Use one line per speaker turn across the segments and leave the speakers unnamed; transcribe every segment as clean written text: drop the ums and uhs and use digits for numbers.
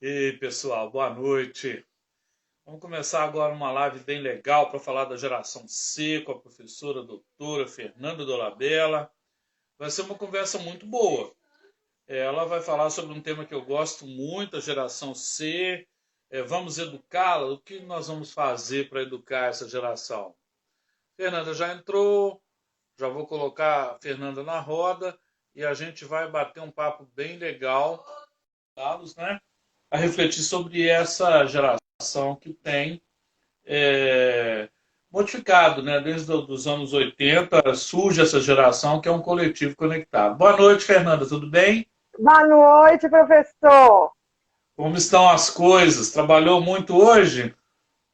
E pessoal, boa noite. Vamos começar agora uma live bem legal para falar da geração C com a professora doutora Fernanda Dolabella. Vai ser uma conversa muito boa. Ela vai falar sobre um tema que eu gosto muito, a geração C. Vamos educá-la? O que nós vamos fazer para educar essa geração? Fernanda já entrou, já vou colocar a Fernanda na roda e a gente vai bater um papo bem legal, né? A refletir sobre essa geração que tem modificado, né? Desde os anos 80 surge essa geração que é um coletivo conectado. Boa noite, Fernanda, tudo bem?
Boa noite, professor.
Como estão as coisas? Trabalhou muito hoje?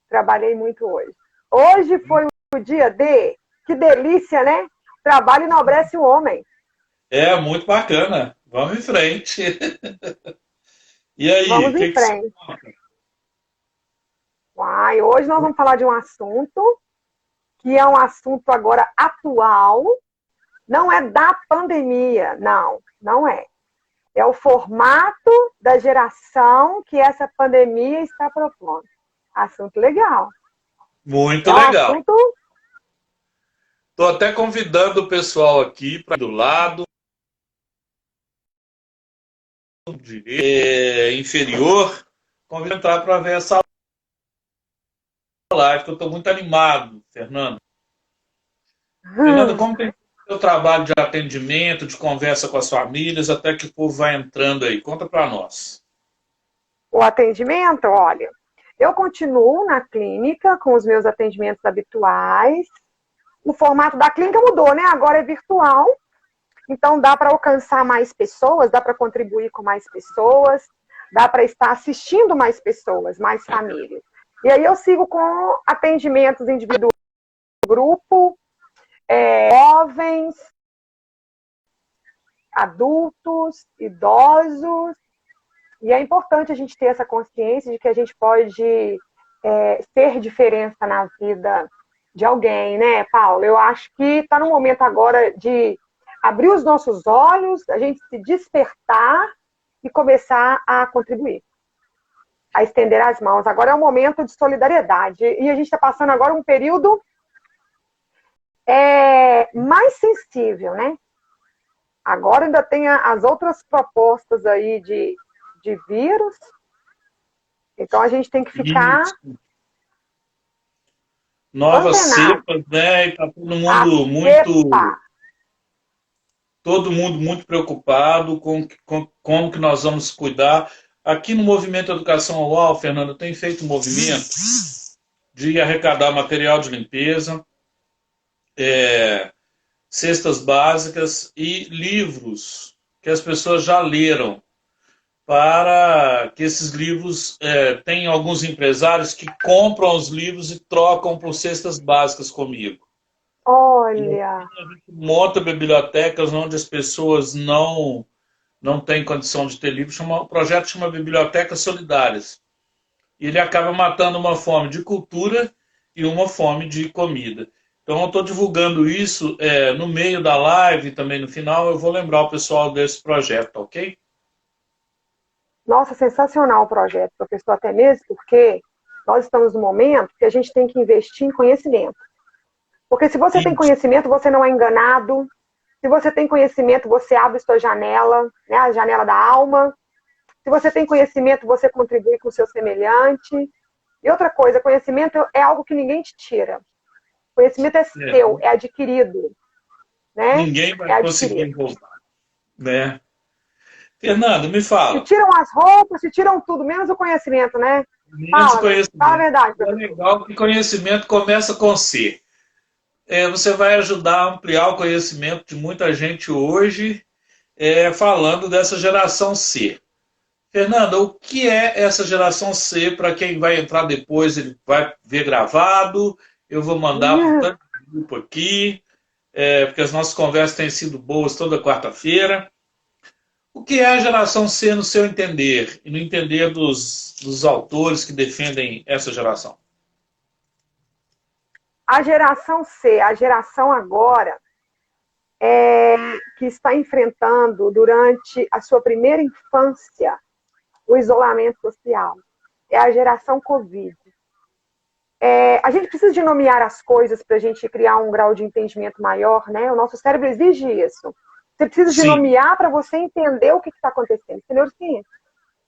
Trabalhei muito hoje. Hoje foi o dia D. Que delícia, né? Trabalho enobrece o homem.
É, muito bacana. Vamos em frente. E aí,
Vamos
o
em
que você
frente.
conta?
Uai, hoje nós vamos falar de um assunto que é um assunto agora atual. Não é da pandemia, não, não é. É o formato da geração que essa pandemia está propondo. Assunto legal.
Muito
É um
legal.
assunto.
Estou até convidando o pessoal aqui para do lado inferior, convido a entrar para ver essa live, que eu estou muito animado, Fernando. Fernanda, como tem sido o seu trabalho de atendimento, de conversa com as famílias, até que o povo vai entrando aí? Conta para nós.
O atendimento, olha, eu continuo na clínica com os meus atendimentos habituais. O formato da clínica mudou, né? Agora é virtual, então dá para alcançar mais pessoas, dá para contribuir com mais pessoas, dá para estar assistindo mais pessoas, mais famílias. E aí eu sigo com atendimentos individuais, grupo, jovens, adultos, idosos. E é importante a gente ter essa consciência de que a gente pode ser diferença na vida de alguém, né, Paulo? Eu acho que está no momento agora de abrir os nossos olhos, a gente se despertar e começar a contribuir, a estender as mãos. Agora é um momento de solidariedade. E a gente está passando agora um período mais sensível, né? Agora ainda tem as outras propostas aí de vírus. Então a gente tem que ficar
Isso. Novas
antenado.
cepas, né? E tá
A cepa.
todo mundo muito preocupado com como que nós vamos cuidar. Aqui no Movimento Educação ao UAU, Fernando, tem feito um movimento de arrecadar material de limpeza, é, cestas básicas e livros que as pessoas já leram, para que esses livros tem alguns empresários que compram os livros e trocam por cestas básicas comigo. E assim
Olha,
a gente monta bibliotecas onde as pessoas não têm condição de ter livros. O projeto chama Bibliotecas Solidárias. E ele acaba matando uma fome de cultura e uma fome de comida. Então, eu estou divulgando isso no meio da live, também no final, eu vou lembrar o pessoal desse projeto, ok?
nossa, sensacional o projeto, professor, até mesmo porque nós estamos no momento que a gente tem que investir em conhecimento. Porque se você tem
Isso.
conhecimento, você não é enganado. Se você tem conhecimento, você abre sua janela, né, a janela da alma. Se você tem conhecimento, você contribui com o seu semelhante. E outra coisa, conhecimento é algo que ninguém te tira. Conhecimento é seu, é adquirido, né?
Ninguém vai
É
conseguir
adquirido.
roubar, né? Fernando, me
Se
fala.
tiram as roupas, se tiram tudo, menos o conhecimento, né?
Menos
Fala a
conhecimento.
verdade,
É
professor.
legal que conhecimento começa com C. Você vai ajudar a ampliar o conhecimento de muita gente hoje, falando dessa geração C. Fernanda, o que é essa geração C? Para quem vai entrar depois, ele vai ver gravado. Eu vou mandar para tanto grupo aqui, porque as nossas conversas têm sido boas toda quarta-feira. O que é a geração C no seu entender e no entender dos autores que defendem essa geração?
A geração C, a geração agora, que está enfrentando durante a sua primeira infância o isolamento social. É a geração Covid. A gente precisa de nomear as coisas para a gente criar um grau de entendimento maior, né? O nosso cérebro exige isso. Você precisa de
Sim.
nomear para você entender o que está acontecendo. Isso é neurociência.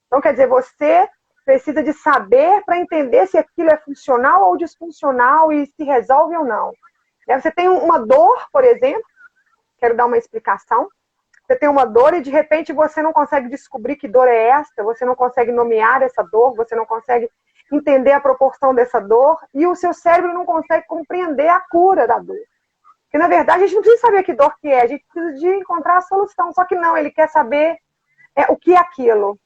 Então, quer dizer, você precisa de saber para entender se aquilo é funcional ou disfuncional e se resolve ou não. Você tem uma dor, por exemplo, quero dar uma explicação. Você tem uma dor e, de repente, você não consegue descobrir que dor é essa, você não consegue nomear essa dor, você não consegue entender a proporção dessa dor e o seu cérebro não consegue compreender a cura da dor. Porque, na verdade, a gente não precisa saber que dor que é, a gente precisa de encontrar a solução. Só que não, ele quer saber o que é aquilo.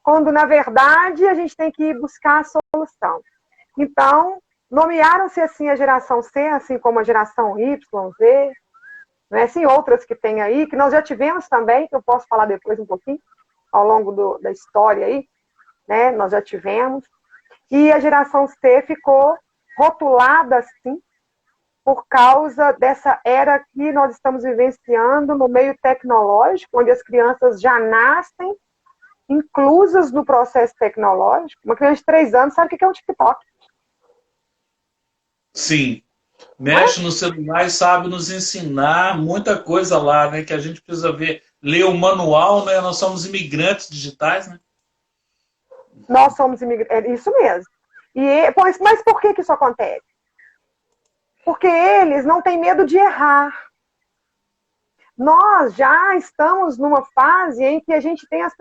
Quando, na verdade, a gente tem que ir buscar a solução. Então, nomearam-se assim a geração C, assim como a geração Y, Z, não é assim, outras que tem aí, que nós já tivemos também, que eu posso falar depois um pouquinho, ao longo da história aí, né? Nós já tivemos. E a geração C ficou rotulada assim, por causa dessa era que nós estamos vivenciando no meio tecnológico, onde as crianças já nascem inclusas no processo tecnológico. Uma criança de 3 anos sabe o que é um TikTok.
Sim. Mexe no celular e sabe nos ensinar muita coisa lá, né? Que a gente precisa ver, ler o manual, né? Nós somos imigrantes digitais, né?
Nós somos imigrantes, é isso mesmo. Mas por que isso acontece? Porque eles não têm medo de errar. Nós já estamos numa fase em que a gente tem as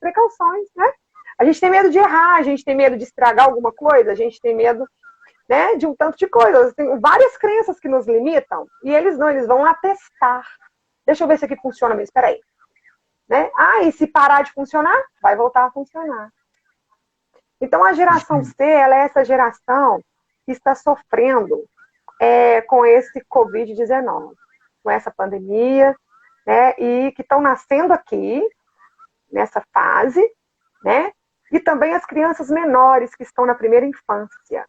precauções, né? A gente tem medo de errar, a gente tem medo de estragar alguma coisa, a gente tem medo, né, de um tanto de coisas. Tem várias crenças que nos limitam e eles não, eles vão lá testar. Deixa eu ver se aqui funciona mesmo, espera aí. Né? E se parar de funcionar, vai voltar a funcionar. Então, a geração C, ela é essa geração que está sofrendo com esse Covid-19, com essa pandemia, né, e que estão nascendo aqui, nessa fase, né, e também as crianças menores que estão na primeira infância.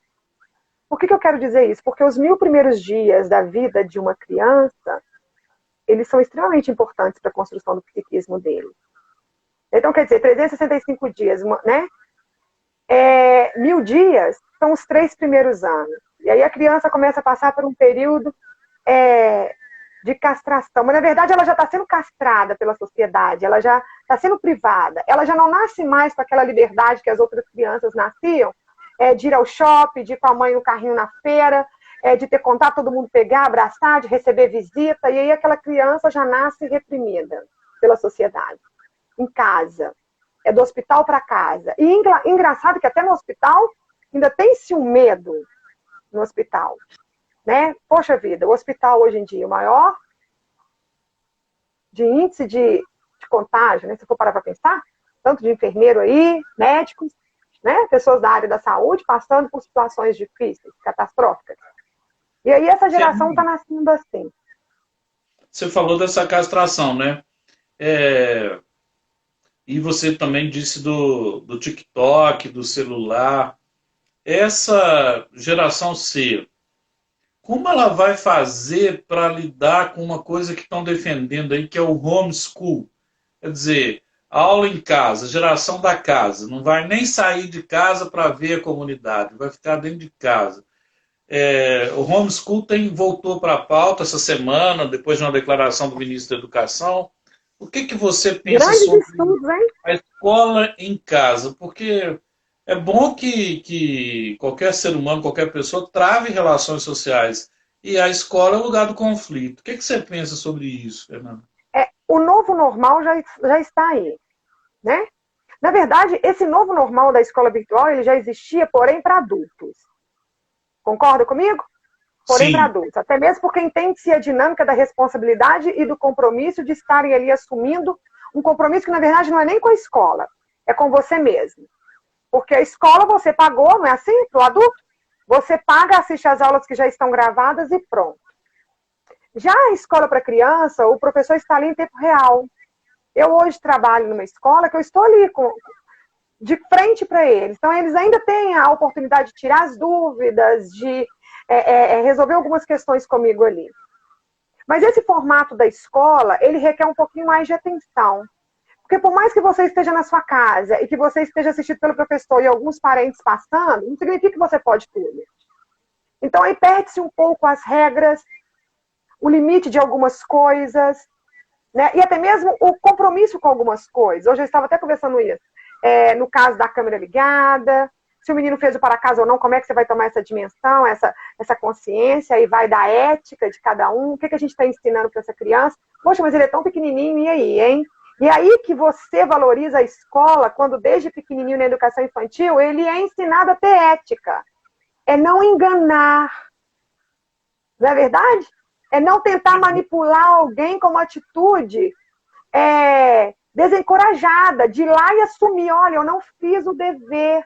Por que eu quero dizer isso? Porque os 1000 primeiros dias da vida de uma criança, eles são extremamente importantes para a construção do psiquismo dele. Então, quer dizer, 365 dias, né? 1000 dias são os 3 primeiros anos. E aí a criança começa a passar por um período de castração. Mas, na verdade, ela já está sendo castrada pela sociedade, ela já está sendo privada. Ela já não nasce mais com aquela liberdade que as outras crianças nasciam, de ir ao shopping, de ir com a mãe no carrinho na feira, de ter contato, todo mundo pegar, abraçar, de receber visita. E aí aquela criança já nasce reprimida pela sociedade, em casa. É do hospital para casa. E engraçado que até no hospital ainda tem-se um medo no hospital. Né? Poxa vida, o hospital hoje em dia é o maior de índice de contágio, né? Se for parar para pensar, tanto de enfermeiro aí, médicos, né? Pessoas da área da saúde passando por situações difíceis, catastróficas. E aí essa geração está nascendo assim.
Você falou dessa castração, né? E você também disse do TikTok, do celular. Essa geração C, como ela vai fazer para lidar com uma coisa que estão defendendo aí, que é o homeschool? Quer dizer, aula em casa, geração da casa. Não vai nem sair de casa para ver a comunidade, vai ficar dentro de casa. O homeschool voltou para a pauta essa semana, depois de uma declaração do ministro da Educação. O que você pensa sobre a escola em casa? Porque é bom que qualquer ser humano, qualquer pessoa, trave relações sociais. E a escola é o lugar do conflito. O que você pensa sobre isso, Fernanda?
O novo normal já está aí, né? Na verdade, esse novo normal da escola virtual, ele já existia, porém, para adultos. Concorda comigo? Porém, para adultos. Até mesmo porque entende-se a dinâmica da responsabilidade e do compromisso de estarem ali assumindo um compromisso que, na verdade, não é nem com a escola, é com você mesmo. Porque a escola você pagou, não é assim? Para o adulto, você paga, assiste às aulas que já estão gravadas e pronto. Já a escola para criança, o professor está ali em tempo real. Eu hoje trabalho numa escola que eu estou ali de frente para eles. Então, eles ainda têm a oportunidade de tirar as dúvidas, de resolver algumas questões comigo ali. Mas esse formato da escola, ele requer um pouquinho mais de atenção. Porque por mais que você esteja na sua casa e que você esteja assistido pelo professor e alguns parentes passando, não significa que você pode tudo. Então aí perde-se um pouco as regras, o limite de algumas coisas, né? E até mesmo o compromisso com algumas coisas. Hoje eu estava até conversando isso. No caso da câmera ligada, se o menino fez o para casa ou não, como é que você vai tomar essa dimensão, essa consciência, e vai da ética de cada um, o que a gente está ensinando para essa criança. Poxa, mas ele é tão pequenininho, e aí, hein? E aí que você valoriza a escola, quando desde pequenininho na educação infantil, ele é ensinado a ter ética. É não enganar. Não é verdade? É não tentar manipular alguém com uma atitude desencorajada, de ir lá e assumir, olha, eu não fiz o dever,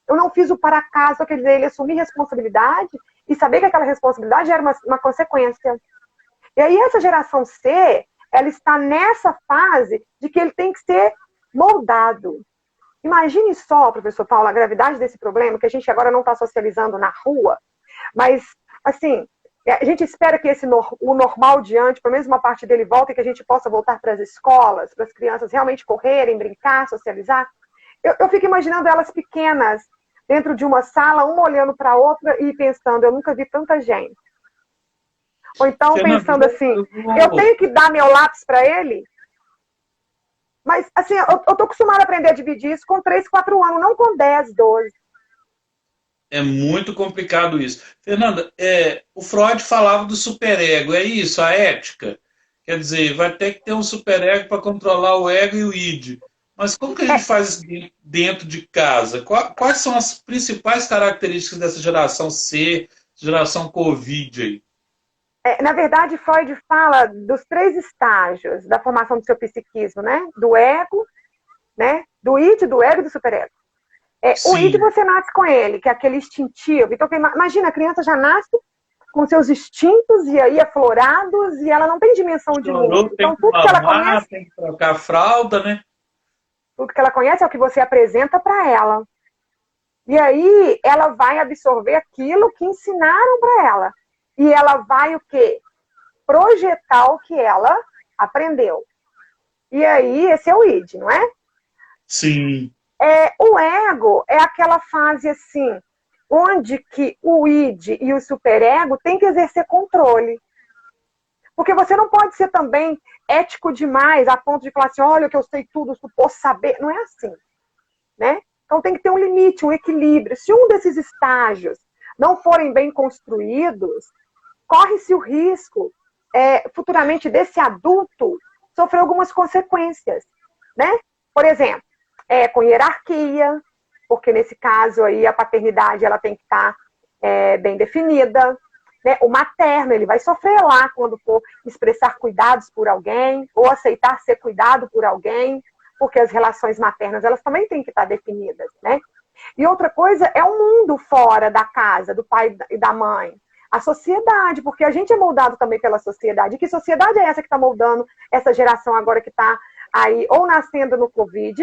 eu não fiz o para casa, quer dizer, ele assumir responsabilidade e saber que aquela responsabilidade era uma consequência. E aí essa geração C, ela está nessa fase de que ele tem que ser moldado. Imagine só, professor Paulo, a gravidade desse problema, que a gente agora não está socializando na rua, mas, assim, a gente espera que o normal diante, pelo menos uma parte dele volte, e que a gente possa voltar para as escolas, para as crianças realmente correrem, brincar, socializar. Eu fico imaginando elas pequenas, dentro de uma sala, uma olhando para a outra e pensando, eu nunca vi tanta gente. Ou então pensando assim, eu tenho que dar meu lápis para ele? Mas, assim, eu estou acostumada a aprender a dividir isso com 3, 4 anos, não com 10, 12.
É muito complicado isso. Fernanda, o Freud falava do superego, é isso, a ética? Quer dizer, vai ter que ter um superego para controlar o ego e o id. Mas como que a gente faz isso dentro de casa? Quais são as principais características dessa geração C, geração Covid aí?
Na verdade, Freud fala dos 3 estágios da formação do seu psiquismo, né? Do ego, né? Do id, do ego e do superego. O id você nasce com ele, que é aquele instintivo. Então, imagina, a criança já nasce com seus instintos e aí aflorados e ela não tem dimensão de mundo. Então, tudo que ela conhece,
tem que trocar a fralda, né?
Tudo que ela conhece é o que você apresenta para ela. E aí ela vai absorver aquilo que ensinaram para ela. E ela vai o quê? Projetar o que ela aprendeu. E aí, esse é o id, não é?
Sim.
O ego é aquela fase assim, onde que o id e o superego têm que exercer controle. Porque você não pode ser também ético demais a ponto de falar assim, olha que eu sei tudo, posso saber. Não é assim, né? Então tem que ter um limite, um equilíbrio. Se um desses estágios não forem bem construídos, corre-se o risco, futuramente, desse adulto sofrer algumas consequências, né? Por exemplo, com hierarquia, porque nesse caso aí a paternidade ela tem que estar bem definida, né? O materno, ele vai sofrer lá quando for expressar cuidados por alguém, ou aceitar ser cuidado por alguém, porque as relações maternas, elas também têm que estar definidas, né? E outra coisa é o mundo fora da casa, do pai e da mãe. A sociedade, porque a gente é moldado também pela sociedade. E que sociedade é essa que está moldando essa geração agora que está aí, ou nascendo no Covid,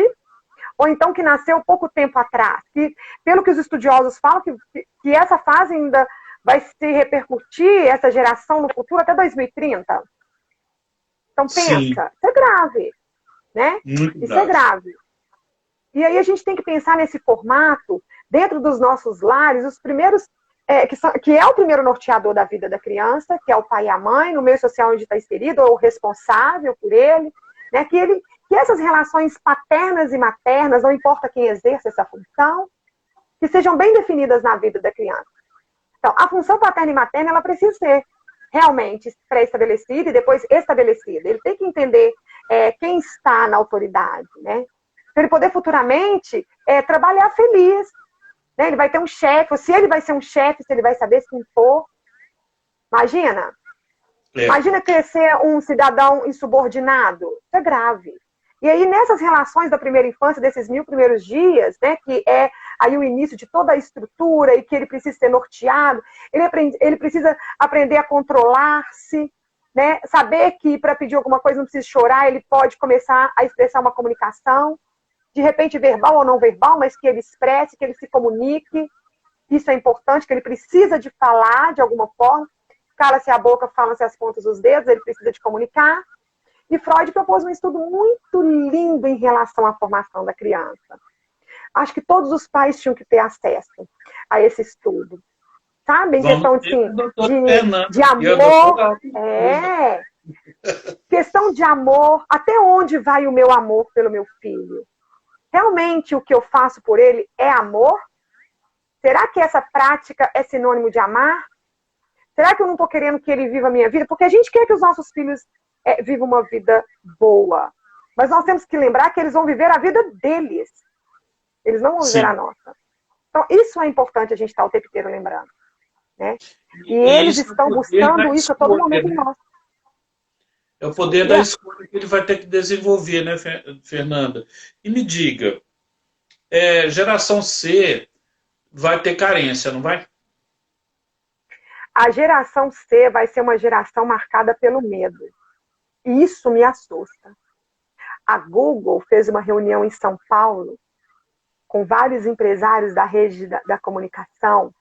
ou então que nasceu pouco tempo atrás? Que, pelo que os estudiosos falam, que essa fase ainda vai se repercutir, essa geração no futuro, até 2030. Então, pensa,
Sim.
Isso é grave, né?
Muito
Isso é grave. E aí a gente tem que pensar nesse formato, dentro dos nossos lares, os primeiros, que é o primeiro norteador da vida da criança, que é o pai e a mãe, no meio social onde está inserido, ou o responsável por ele, né? Que essas relações paternas e maternas, não importa quem exerce essa função, que sejam bem definidas na vida da criança. Então, a função paterna e materna, ela precisa ser realmente pré-estabelecida e depois estabelecida. Ele tem que entender quem está na autoridade, né? Para ele poder futuramente trabalhar feliz. Né? Ele vai ter um chefe, ou se ele vai ser um chefe, se ele vai saber se impor. Imagina. Imagina crescer um cidadão insubordinado. Isso é grave. E aí, nessas relações da primeira infância, desses 1000 primeiros dias, né, que é aí o início de toda a estrutura e que ele precisa ser norteado, ele precisa aprender a controlar-se, né, saber que para pedir alguma coisa não precisa chorar, ele pode começar a expressar uma comunicação, de repente verbal ou não verbal, mas que ele expresse, que ele se comunique. Isso é importante, que ele precisa de falar de alguma forma. Cala-se a boca, falam-se as pontas dos dedos, ele precisa de comunicar. E Freud propôs um estudo muito lindo em relação à formação da criança. Acho que todos os pais tinham que ter acesso a esse estudo. Sabe? Em
Vamos
questão
ter
assim,
o doutor Fernando
de
e a
amor.
doutora Rosa.
Questão de amor. Até onde vai o meu amor pelo meu filho? Realmente o que eu faço por ele é amor? Será que essa prática é sinônimo de amar? Será que eu não estou querendo que ele viva a minha vida? Porque a gente quer que os nossos filhos vivam uma vida boa. Mas nós temos que lembrar que eles vão viver a vida deles. Eles não vão viver a
Sim.
nossa. Então, isso é importante a gente estar o tempo inteiro lembrando. Né? E eles
isso é o
estão
poder da
buscando isso a todo
escolha,
momento em
né?
nós.
É o poder da escolha que ele vai ter que desenvolver, né, Fernanda? E me diga, geração C vai ter carência, não vai?
A geração C vai ser uma geração marcada pelo medo. E isso me assusta. A Google fez uma reunião em São Paulo com vários empresários da rede da comunicação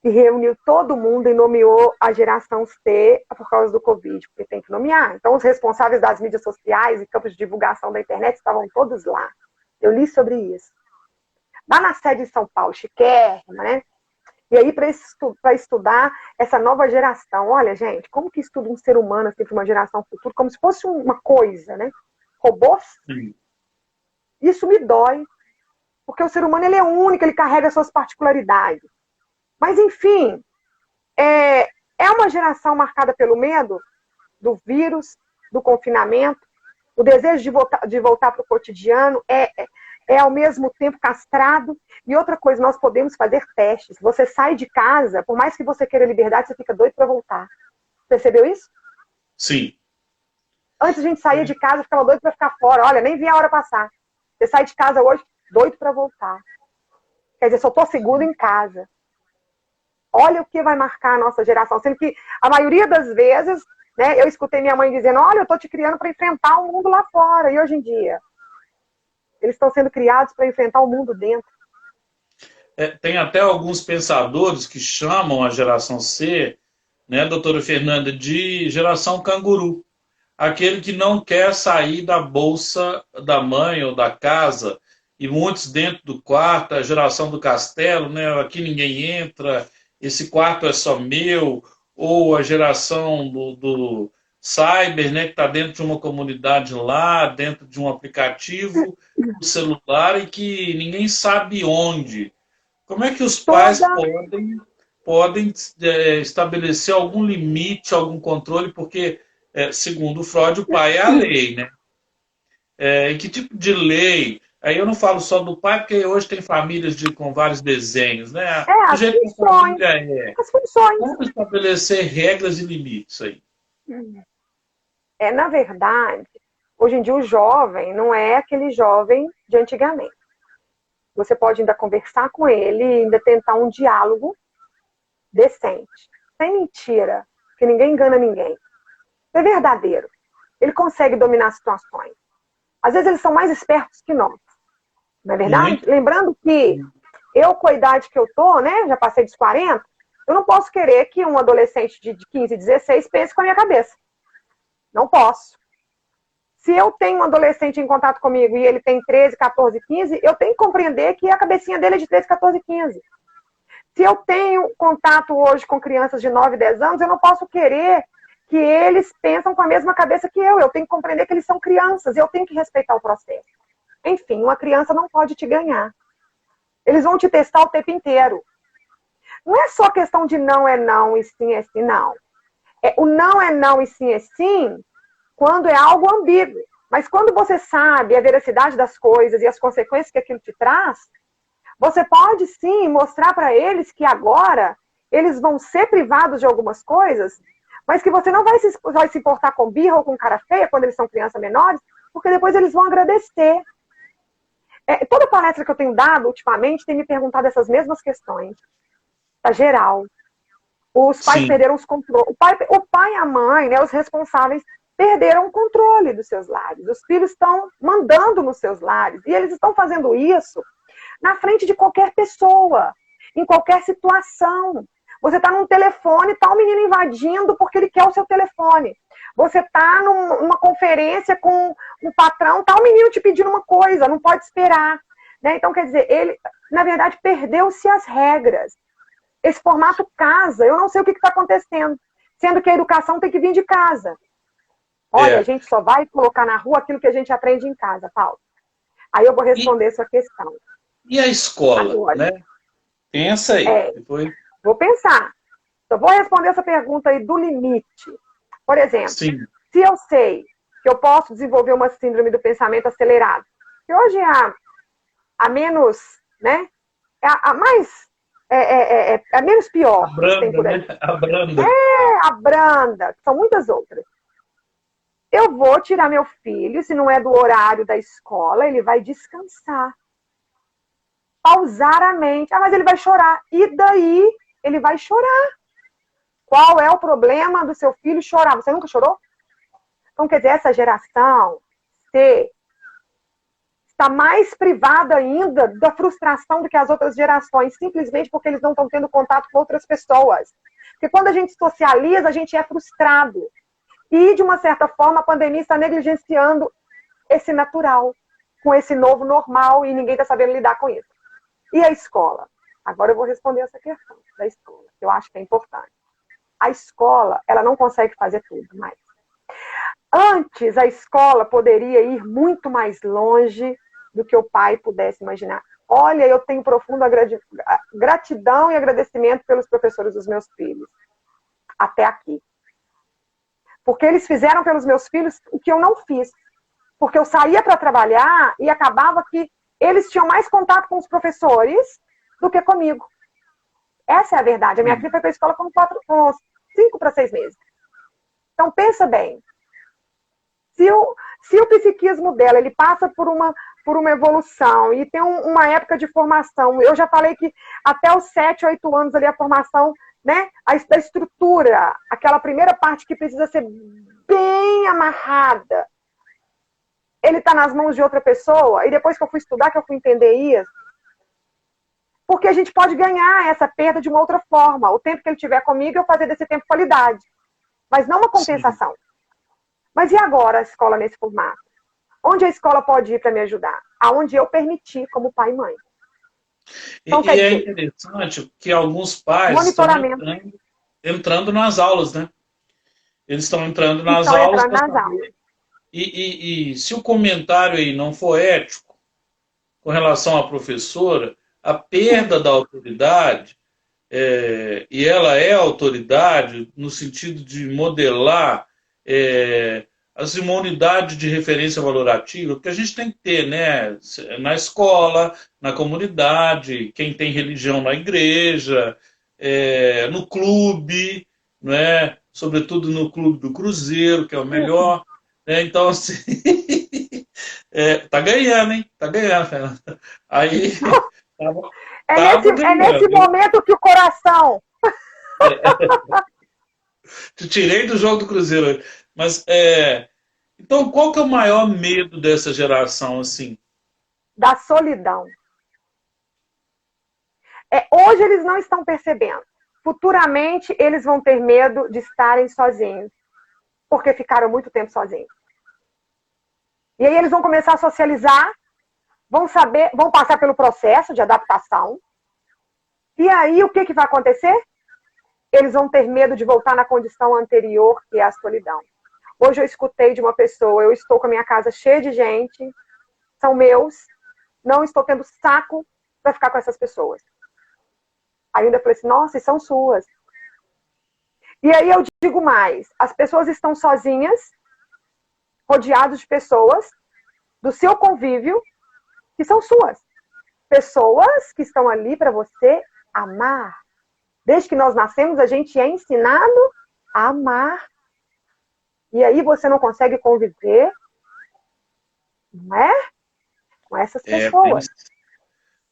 e reuniu todo mundo e nomeou a geração C por causa do Covid, porque tem que nomear. Então, os responsáveis das mídias sociais e campos de divulgação da internet estavam todos lá. Eu li sobre isso. Lá na sede em São Paulo, chiquérrima, né? E aí, para estudar essa nova geração, olha, gente, como que estuda um ser humano assim, para uma geração futura, como se fosse uma coisa, né? Robôs?
Sim.
Isso me dói, porque o ser humano ele é único, ele carrega suas particularidades. Mas, enfim, é uma geração marcada pelo medo do vírus, do confinamento, o desejo de voltar para o cotidiano é ao mesmo tempo castrado. E outra coisa, nós podemos fazer testes. Você sai de casa, por mais que você queira liberdade, você fica doido para voltar. Percebeu isso?
Sim.
Antes a gente saía de casa, ficava doido para ficar fora. Olha, nem vi a hora passar. Você sai de casa hoje, doido para voltar. Quer dizer, só estou seguro em casa. Olha o que vai marcar a nossa geração. Sendo que a maioria das vezes, né, eu escutei minha mãe dizendo, olha, eu estou te criando para enfrentar o mundo lá fora. E hoje em dia, eles estão sendo criados para enfrentar o mundo dentro.
Tem até alguns pensadores que chamam a geração C, né, doutora Fernanda, de geração canguru. Aquele que não quer sair da bolsa da mãe ou da casa, e muitos dentro do quarto, a geração do castelo, né, aqui ninguém entra, esse quarto é só meu, ou a geração do cyber, né, que está dentro de uma comunidade lá, dentro de um aplicativo, do celular, e que ninguém sabe onde. Como é que os pais podem estabelecer algum limite, algum controle, porque, segundo o Freud, o pai é a lei, né? E que tipo de lei? Aí eu não falo só do pai, porque hoje tem famílias com vários desenhos, né? Do
As
jeito que a
funções.
família é.
As funções.
Como estabelecer regras e limites aí?
Na verdade, hoje em dia o jovem não é aquele jovem de antigamente. Você pode ainda conversar com ele e ainda tentar um diálogo decente. Sem mentira, que ninguém engana ninguém. É verdadeiro. Ele consegue dominar situações. Às vezes eles são mais espertos que nós. Não é verdade?
Muito.
Lembrando que eu, com a idade que eu tô, né, já passei dos 40, eu não posso querer que um adolescente de 15, 16 pense com a minha cabeça. Não posso. Se eu tenho um adolescente em contato comigo e ele tem 13, 14, 15, eu tenho que compreender que a cabecinha dele é de 13, 14, 15. Se eu tenho contato hoje com crianças de 9, 10 anos, eu não posso querer que eles pensam com a mesma cabeça que eu. Eu tenho que compreender que eles são crianças e eu tenho que respeitar o processo. Enfim, uma criança não pode te ganhar. Eles vão te testar o tempo inteiro. Não é só questão de não é não e sim é sim, não. O não é não e sim é sim quando é algo ambíguo. Mas quando você sabe a veracidade das coisas e as consequências que aquilo te traz, você pode sim mostrar para eles que agora eles vão ser privados de algumas coisas, mas que você não vai se importar com birra ou com cara feia quando eles são crianças menores, porque depois eles vão agradecer. Toda palestra que eu tenho dado ultimamente tem me perguntado essas mesmas questões. Tá geral. Os pais perderam os controles. O pai e a mãe, né, os responsáveis, perderam o controle dos seus lares. Os filhos estão mandando nos seus lares. E eles estão fazendo isso na frente de qualquer pessoa, em qualquer situação. Você está num telefone, está um menino invadindo porque ele quer o seu telefone. Você está numa conferência com um patrão, tá o menino te pedindo uma coisa, não pode esperar. Né? Então, quer dizer, ele, na verdade, perdeu-se as regras. Esse formato casa, eu não sei o que está acontecendo. Sendo que a educação tem que vir de casa. Olha, a gente só vai colocar na rua aquilo que a gente aprende em casa, Paulo. Aí eu vou responder sua questão.
E a escola,
agora,
né? Pensa aí. Depois...
Vou pensar. Eu vou responder essa pergunta aí do limite. Por exemplo,
Sim.
Se eu sei que eu posso desenvolver uma síndrome do pensamento acelerado, que hoje é a menos, né? É a mais... É menos pior.
A branda,
tem por aí.
né? A branda.
A branda. São muitas outras. Eu vou tirar meu filho, se não é do horário da escola, ele vai descansar. Pausar a mente. Ah, mas ele vai chorar. E daí ele vai chorar. Qual é o problema do seu filho chorar? Você nunca chorou? Então, quer dizer, essa geração C está mais privada ainda da frustração do que as outras gerações, simplesmente porque eles não estão tendo contato com outras pessoas. Porque quando a gente socializa, a gente é frustrado. E, de uma certa forma, a pandemia está negligenciando esse natural, com esse novo normal, e ninguém está sabendo lidar com isso. E a escola? Agora eu vou responder essa questão da escola, que eu acho que é importante. A escola, ela não consegue fazer tudo mais. Antes, a escola poderia ir muito mais longe do que o pai pudesse imaginar. Olha, eu tenho profunda gratidão e agradecimento pelos professores dos meus filhos. Até aqui. Porque eles fizeram pelos meus filhos o que eu não fiz. Porque eu saía para trabalhar e acabava que eles tinham mais contato com os professores do que comigo. Essa é a verdade. A minha filha foi para a escola com 5 para 6 meses. Então, pensa bem. Se o psiquismo dela ele passa por uma evolução e tem uma época de formação, eu já falei que até os 7, 8 anos ali a formação, né, da estrutura, aquela primeira parte que precisa ser bem amarrada, ele está nas mãos de outra pessoa, e depois que eu fui estudar, que eu fui entender isso, porque a gente pode ganhar essa perda de uma outra forma. O tempo que ele tiver comigo, eu fazer desse tempo qualidade, mas não uma compensação. Sim. Mas e agora a escola nesse formato? Onde a escola pode ir para me ajudar? Aonde eu permitir, como pai e mãe.
Então, e é interessante que alguns pais estão entrando nas aulas, né? Eles estão entrando nas aulas. E se o comentário aí não for ético com relação à professora, a perda da autoridade, e ela é autoridade no sentido de modelar as unidades de referência valorativa que a gente tem que ter, né? Na escola, na comunidade, quem tem religião na igreja, no clube, né? Sobretudo no clube do Cruzeiro, que é o melhor. Então, assim, tá ganhando, hein? Tá ganhando, Fernanda. Aí,
é nesse momento que o coração...
Te tirei do jogo do Cruzeiro. Mas, então, qual que é o maior medo dessa geração, assim?
Da solidão. Hoje eles não estão percebendo. Futuramente, eles vão ter medo de estarem sozinhos. Porque ficaram muito tempo sozinhos. E aí eles vão começar a socializar, vão passar pelo processo de adaptação. E aí, o que vai acontecer? Eles vão ter medo de voltar na condição anterior, que é a solidão. Hoje eu escutei de uma pessoa, eu estou com a minha casa cheia de gente, são meus, não estou tendo saco para ficar com essas pessoas. Ainda falei assim, nossa, e são suas. E aí eu digo mais, as pessoas estão sozinhas, rodeadas de pessoas, do seu convívio, que são suas. Pessoas que estão ali para você amar. Desde que nós nascemos, a gente é ensinado a amar. E aí você não consegue conviver, não é? Com essas pessoas.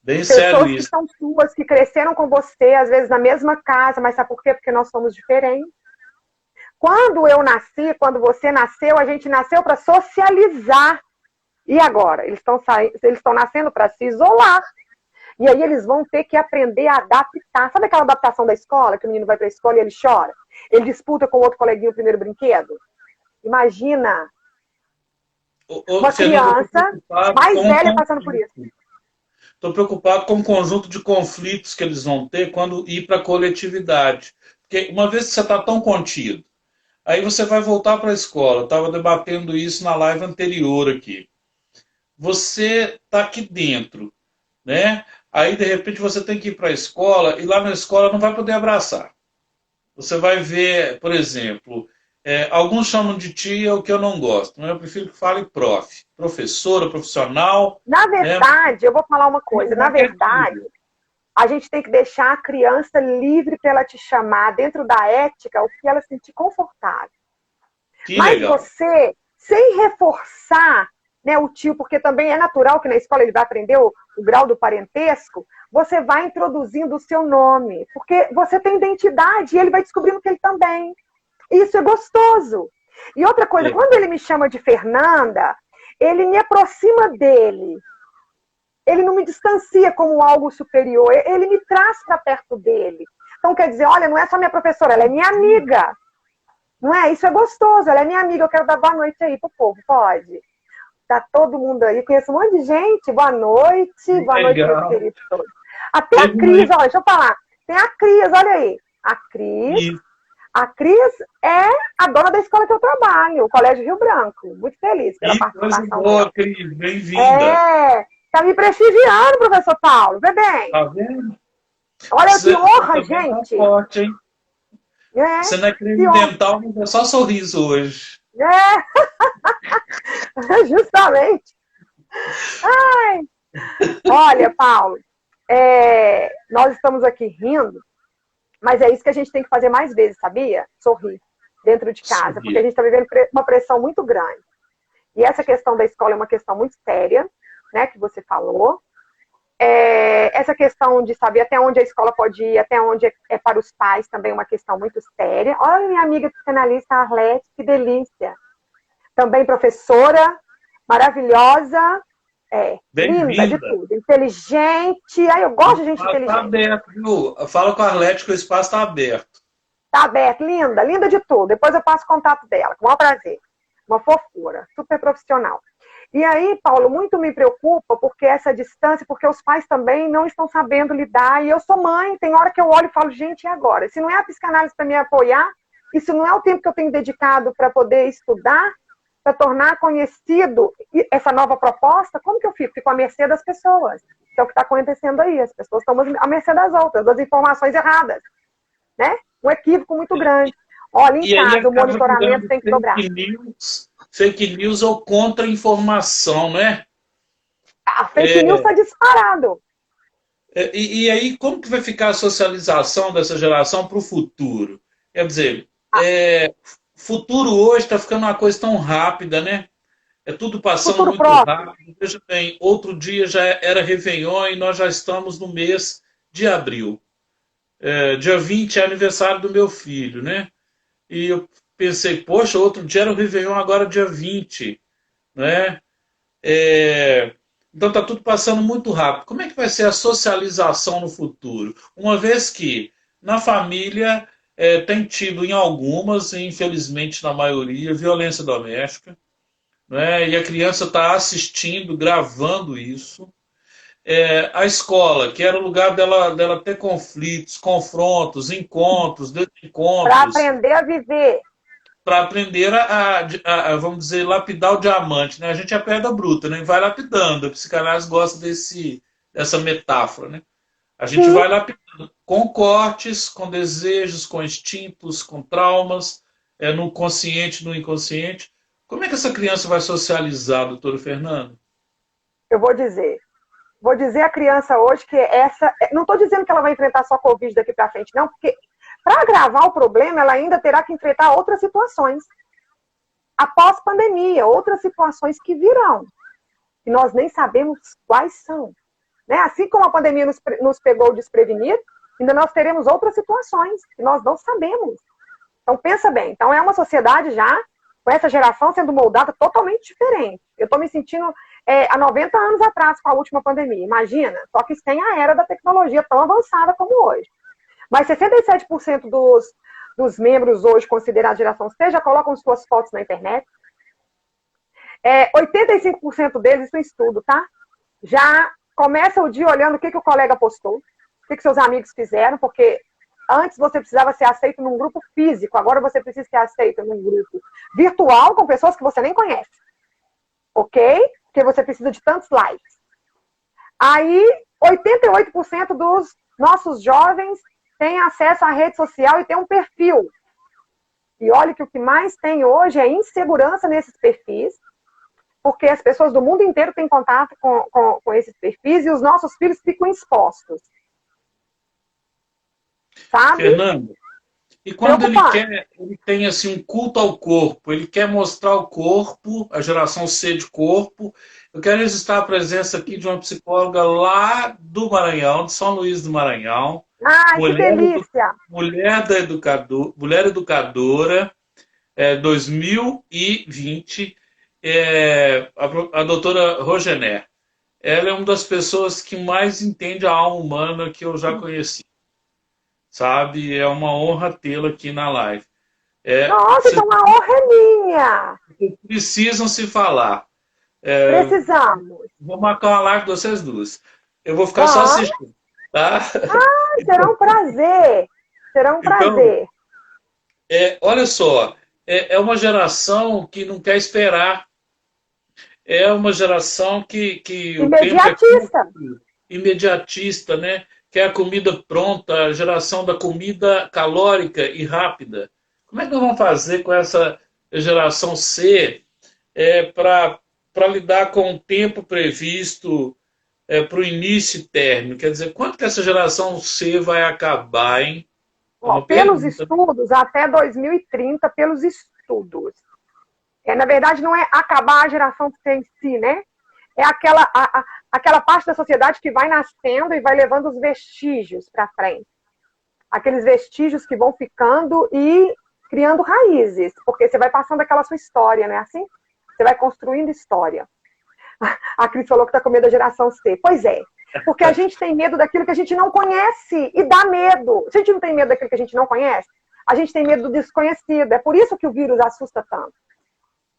Bem sério
pessoas que são suas, que cresceram com você, às vezes na mesma casa, mas sabe por quê? Porque nós somos diferentes. Quando eu nasci, quando você nasceu, a gente nasceu para socializar. E agora? Eles estão nascendo para se isolar. E aí eles vão ter que aprender a adaptar. Sabe aquela adaptação da escola, que o menino vai para a escola e ele chora? Ele disputa com o outro coleguinha o primeiro brinquedo? Imagina uma criança mais velha passando por isso.
Estou preocupado com o conjunto de conflitos que eles vão ter quando ir para a coletividade. Porque uma vez que você está tão contido, aí você vai voltar para a escola. Eu estava debatendo isso na live anterior aqui. Você está aqui dentro, né? Aí, de repente, você tem que ir para a escola e lá na escola não vai poder abraçar. Você vai ver, por exemplo, alguns chamam de tia, o que eu não gosto. Né? Eu prefiro que fale prof. Professora, profissional.
Na verdade, eu vou falar uma coisa. Na verdade, a gente tem que deixar a criança livre para ela te chamar, dentro da ética, o que ela se sentir confortável. Mas legal. Você, sem reforçar, né, o tio, porque também é natural que na escola ele vai aprender o grau do parentesco, você vai introduzindo o seu nome, porque você tem identidade e ele vai descobrindo que ele também. Isso é gostoso. E outra coisa, quando ele me chama de Fernanda, ele me aproxima dele. Ele não me distancia como algo superior, ele me traz para perto dele. Então quer dizer, olha, não é só minha professora, ela é minha amiga. Não é? Isso é gostoso, ela é minha amiga, eu quero dar boa noite aí pro povo, pode? Tá todo mundo aí, conheço um monte de gente, boa noite, meus queridos todos. Até a Cris, olha, deixa eu falar, tem a Cris, olha aí, a Cris é a dona da escola que eu trabalho, o Colégio Rio Branco, muito feliz pela participação.
Boa, Cris, bem-vinda.
Tá me prestigiando, professor Paulo, vê bem.
Tá vendo?
Olha que honra, gente.
Tá forte, hein? Você não é crime dental, mas é só sorriso hoje.
Justamente. Ai. Olha, Paulo, nós estamos aqui rindo, mas é isso que a gente tem que fazer mais vezes, sabia? Sorrir dentro de casa, porque a gente está vivendo uma pressão muito grande. E essa questão da escola é uma questão muito séria, né, que você falou. Essa questão de saber até onde a escola pode ir, até onde é para os pais, também é uma questão muito séria. Olha, minha amiga psicanalista Arlete, que delícia. Também professora, maravilhosa, linda de tudo, inteligente. Ai, eu gosto de gente inteligente.
Está aberto, viu? Fala com a Arlete que o espaço está aberto.
Está aberto, linda, linda de tudo. Depois eu passo o contato dela, com o maior prazer. Uma fofura, super profissional. E aí, Paulo, muito me preocupa porque essa distância, porque os pais também não estão sabendo lidar. E eu sou mãe, tem hora que eu olho e falo, gente, e agora? Se não é a psicanálise para me apoiar, e se não é o tempo que eu tenho dedicado para poder estudar, para tornar conhecido essa nova proposta, como que eu fico? Fico à mercê das pessoas. Que é o que está acontecendo aí. As pessoas estão à mercê das outras, das informações erradas. Né? Um equívoco muito grande. Olha, em casa, o monitoramento tem que dobrar.
Fake news ou contra-informação, né?
A fake news está disparado.
E aí, como que vai ficar a socialização dessa geração para o futuro? Quer dizer, futuro hoje está ficando uma coisa tão rápida, né? É tudo passando muito rápido. Veja bem, outro dia já era Réveillon e nós já estamos no mês de abril. Dia 20 é aniversário do meu filho, né? E eu pensei, poxa, outro dia era o Réveillon, agora dia 20, né? Então está tudo passando muito rápido. Como é que vai ser a socialização no futuro? Uma vez que na família tem tido em algumas, e infelizmente na maioria, violência doméstica, né? E a criança está assistindo, gravando isso. A escola, que era o lugar dela ter conflitos, confrontos, encontros, desencontros.
Para aprender a viver.
Para aprender vamos dizer, lapidar o diamante, né? A gente é pedra bruta, né? E vai lapidando. A psicanálise gosta dessa metáfora, né? A gente vai lapidando com cortes, com desejos, com instintos, com traumas, no consciente, no inconsciente. Como é que essa criança vai socializar, doutora Fernanda?
Eu vou dizer à criança hoje que não estou dizendo que ela vai enfrentar só Covid daqui para frente, não, porque para agravar o problema, ela ainda terá que enfrentar outras situações. Após pandemia, outras situações que virão. E nós nem sabemos quais são. Né? Assim como a pandemia nos pegou desprevenido, ainda nós teremos outras situações que nós não sabemos. Então, pensa bem. Então, é uma sociedade já, com essa geração sendo moldada totalmente diferente. Eu estou me sentindo há 90 anos atrás com a última pandemia. Imagina, só que sem a era da tecnologia tão avançada como hoje. Mas 67% dos membros hoje considerados geração C já colocam suas fotos na internet. 85% deles, isso é um estudo, tá? Já começa o dia olhando o que o colega postou, o que seus amigos fizeram, porque antes você precisava ser aceito num grupo físico, agora você precisa ser aceito num grupo virtual com pessoas que você nem conhece. Ok? Porque você precisa de tantos likes. Aí, 88% dos nossos jovens têm acesso à rede social e têm um perfil. E olha que o que mais tem hoje é insegurança nesses perfis, porque as pessoas do mundo inteiro têm contato com esses perfis e os nossos filhos ficam expostos. Sabe?
Fernanda, e quando ele tem assim, um culto ao corpo, ele quer mostrar o corpo, a geração C de corpo. Eu quero registrar a presença aqui de uma psicóloga lá do Maranhão, de São Luís do Maranhão.
Ai, que delícia!
Mulher Educadora, 2020, a doutora Rogener. Ela é uma das pessoas que mais entende a alma humana que eu já conheci. Sabe? É uma honra tê-la aqui na live.
Nossa, então a honra é minha!
Precisam se falar.
Precisamos.
Vou marcar uma live de vocês duas. Eu vou ficar só assistindo. Tá?
Será um prazer. Será um prazer.
Olha só, é uma geração que não quer esperar. É uma geração que
imediatista.
Imediatista, né? Que é a comida pronta, a geração da comida calórica e rápida. Como é que nós vamos fazer com essa geração C para lidar com o tempo previsto para o início e término? Quer dizer, quanto que essa geração C vai acabar, hein?
Pelos estudos, até 2030, pelos estudos. Na verdade, não é acabar a geração C em si, né? É aquela parte da sociedade que vai nascendo e vai levando os vestígios para frente. Aqueles vestígios que vão ficando e criando raízes, porque você vai passando aquela sua história, não é assim? Você vai construindo história. A Cris falou que está com medo da geração C. Pois é, porque a gente tem medo daquilo que a gente não conhece e dá medo. Se a gente não tem medo daquilo que a gente não conhece, a gente tem medo do desconhecido. É por isso que o vírus assusta tanto.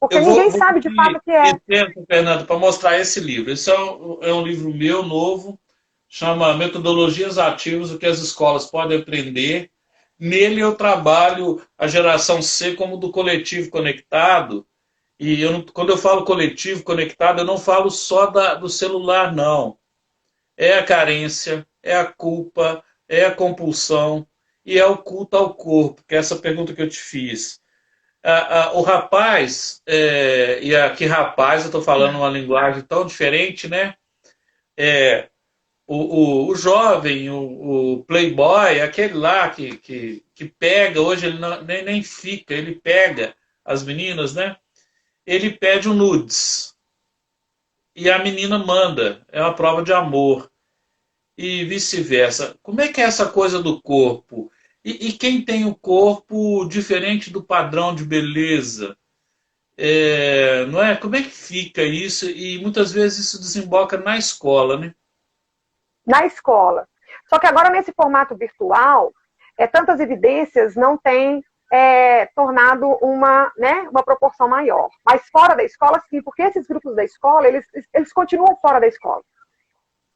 Porque ninguém sabe de fato o que é.
Tempo, Fernando, para mostrar esse livro. Esse é um livro meu, novo, chama Metodologias Ativas, o que as escolas podem aprender. Nele eu trabalho a geração C como do coletivo conectado. E quando eu falo coletivo conectado, eu não falo só do celular, não. É a carência, é a culpa, é a compulsão e é o culto ao corpo, que é essa pergunta que eu te fiz. O rapaz, e aqui rapaz, eu estou falando uma linguagem tão diferente, né? O jovem, o playboy, aquele lá que pega, hoje ele nem fica, ele pega as meninas, né? Ele pede um nudes. E a menina manda, é uma prova de amor. E vice-versa. Como é que é essa coisa do corpo? E quem tem o corpo diferente do padrão de beleza? Não é? Como é que fica isso? E muitas vezes isso desemboca na escola, né?
Na escola. Só que agora, nesse formato virtual, tantas evidências não têm tornado uma proporção maior. Mas fora da escola, sim, porque esses grupos da escola, eles continuam fora da escola.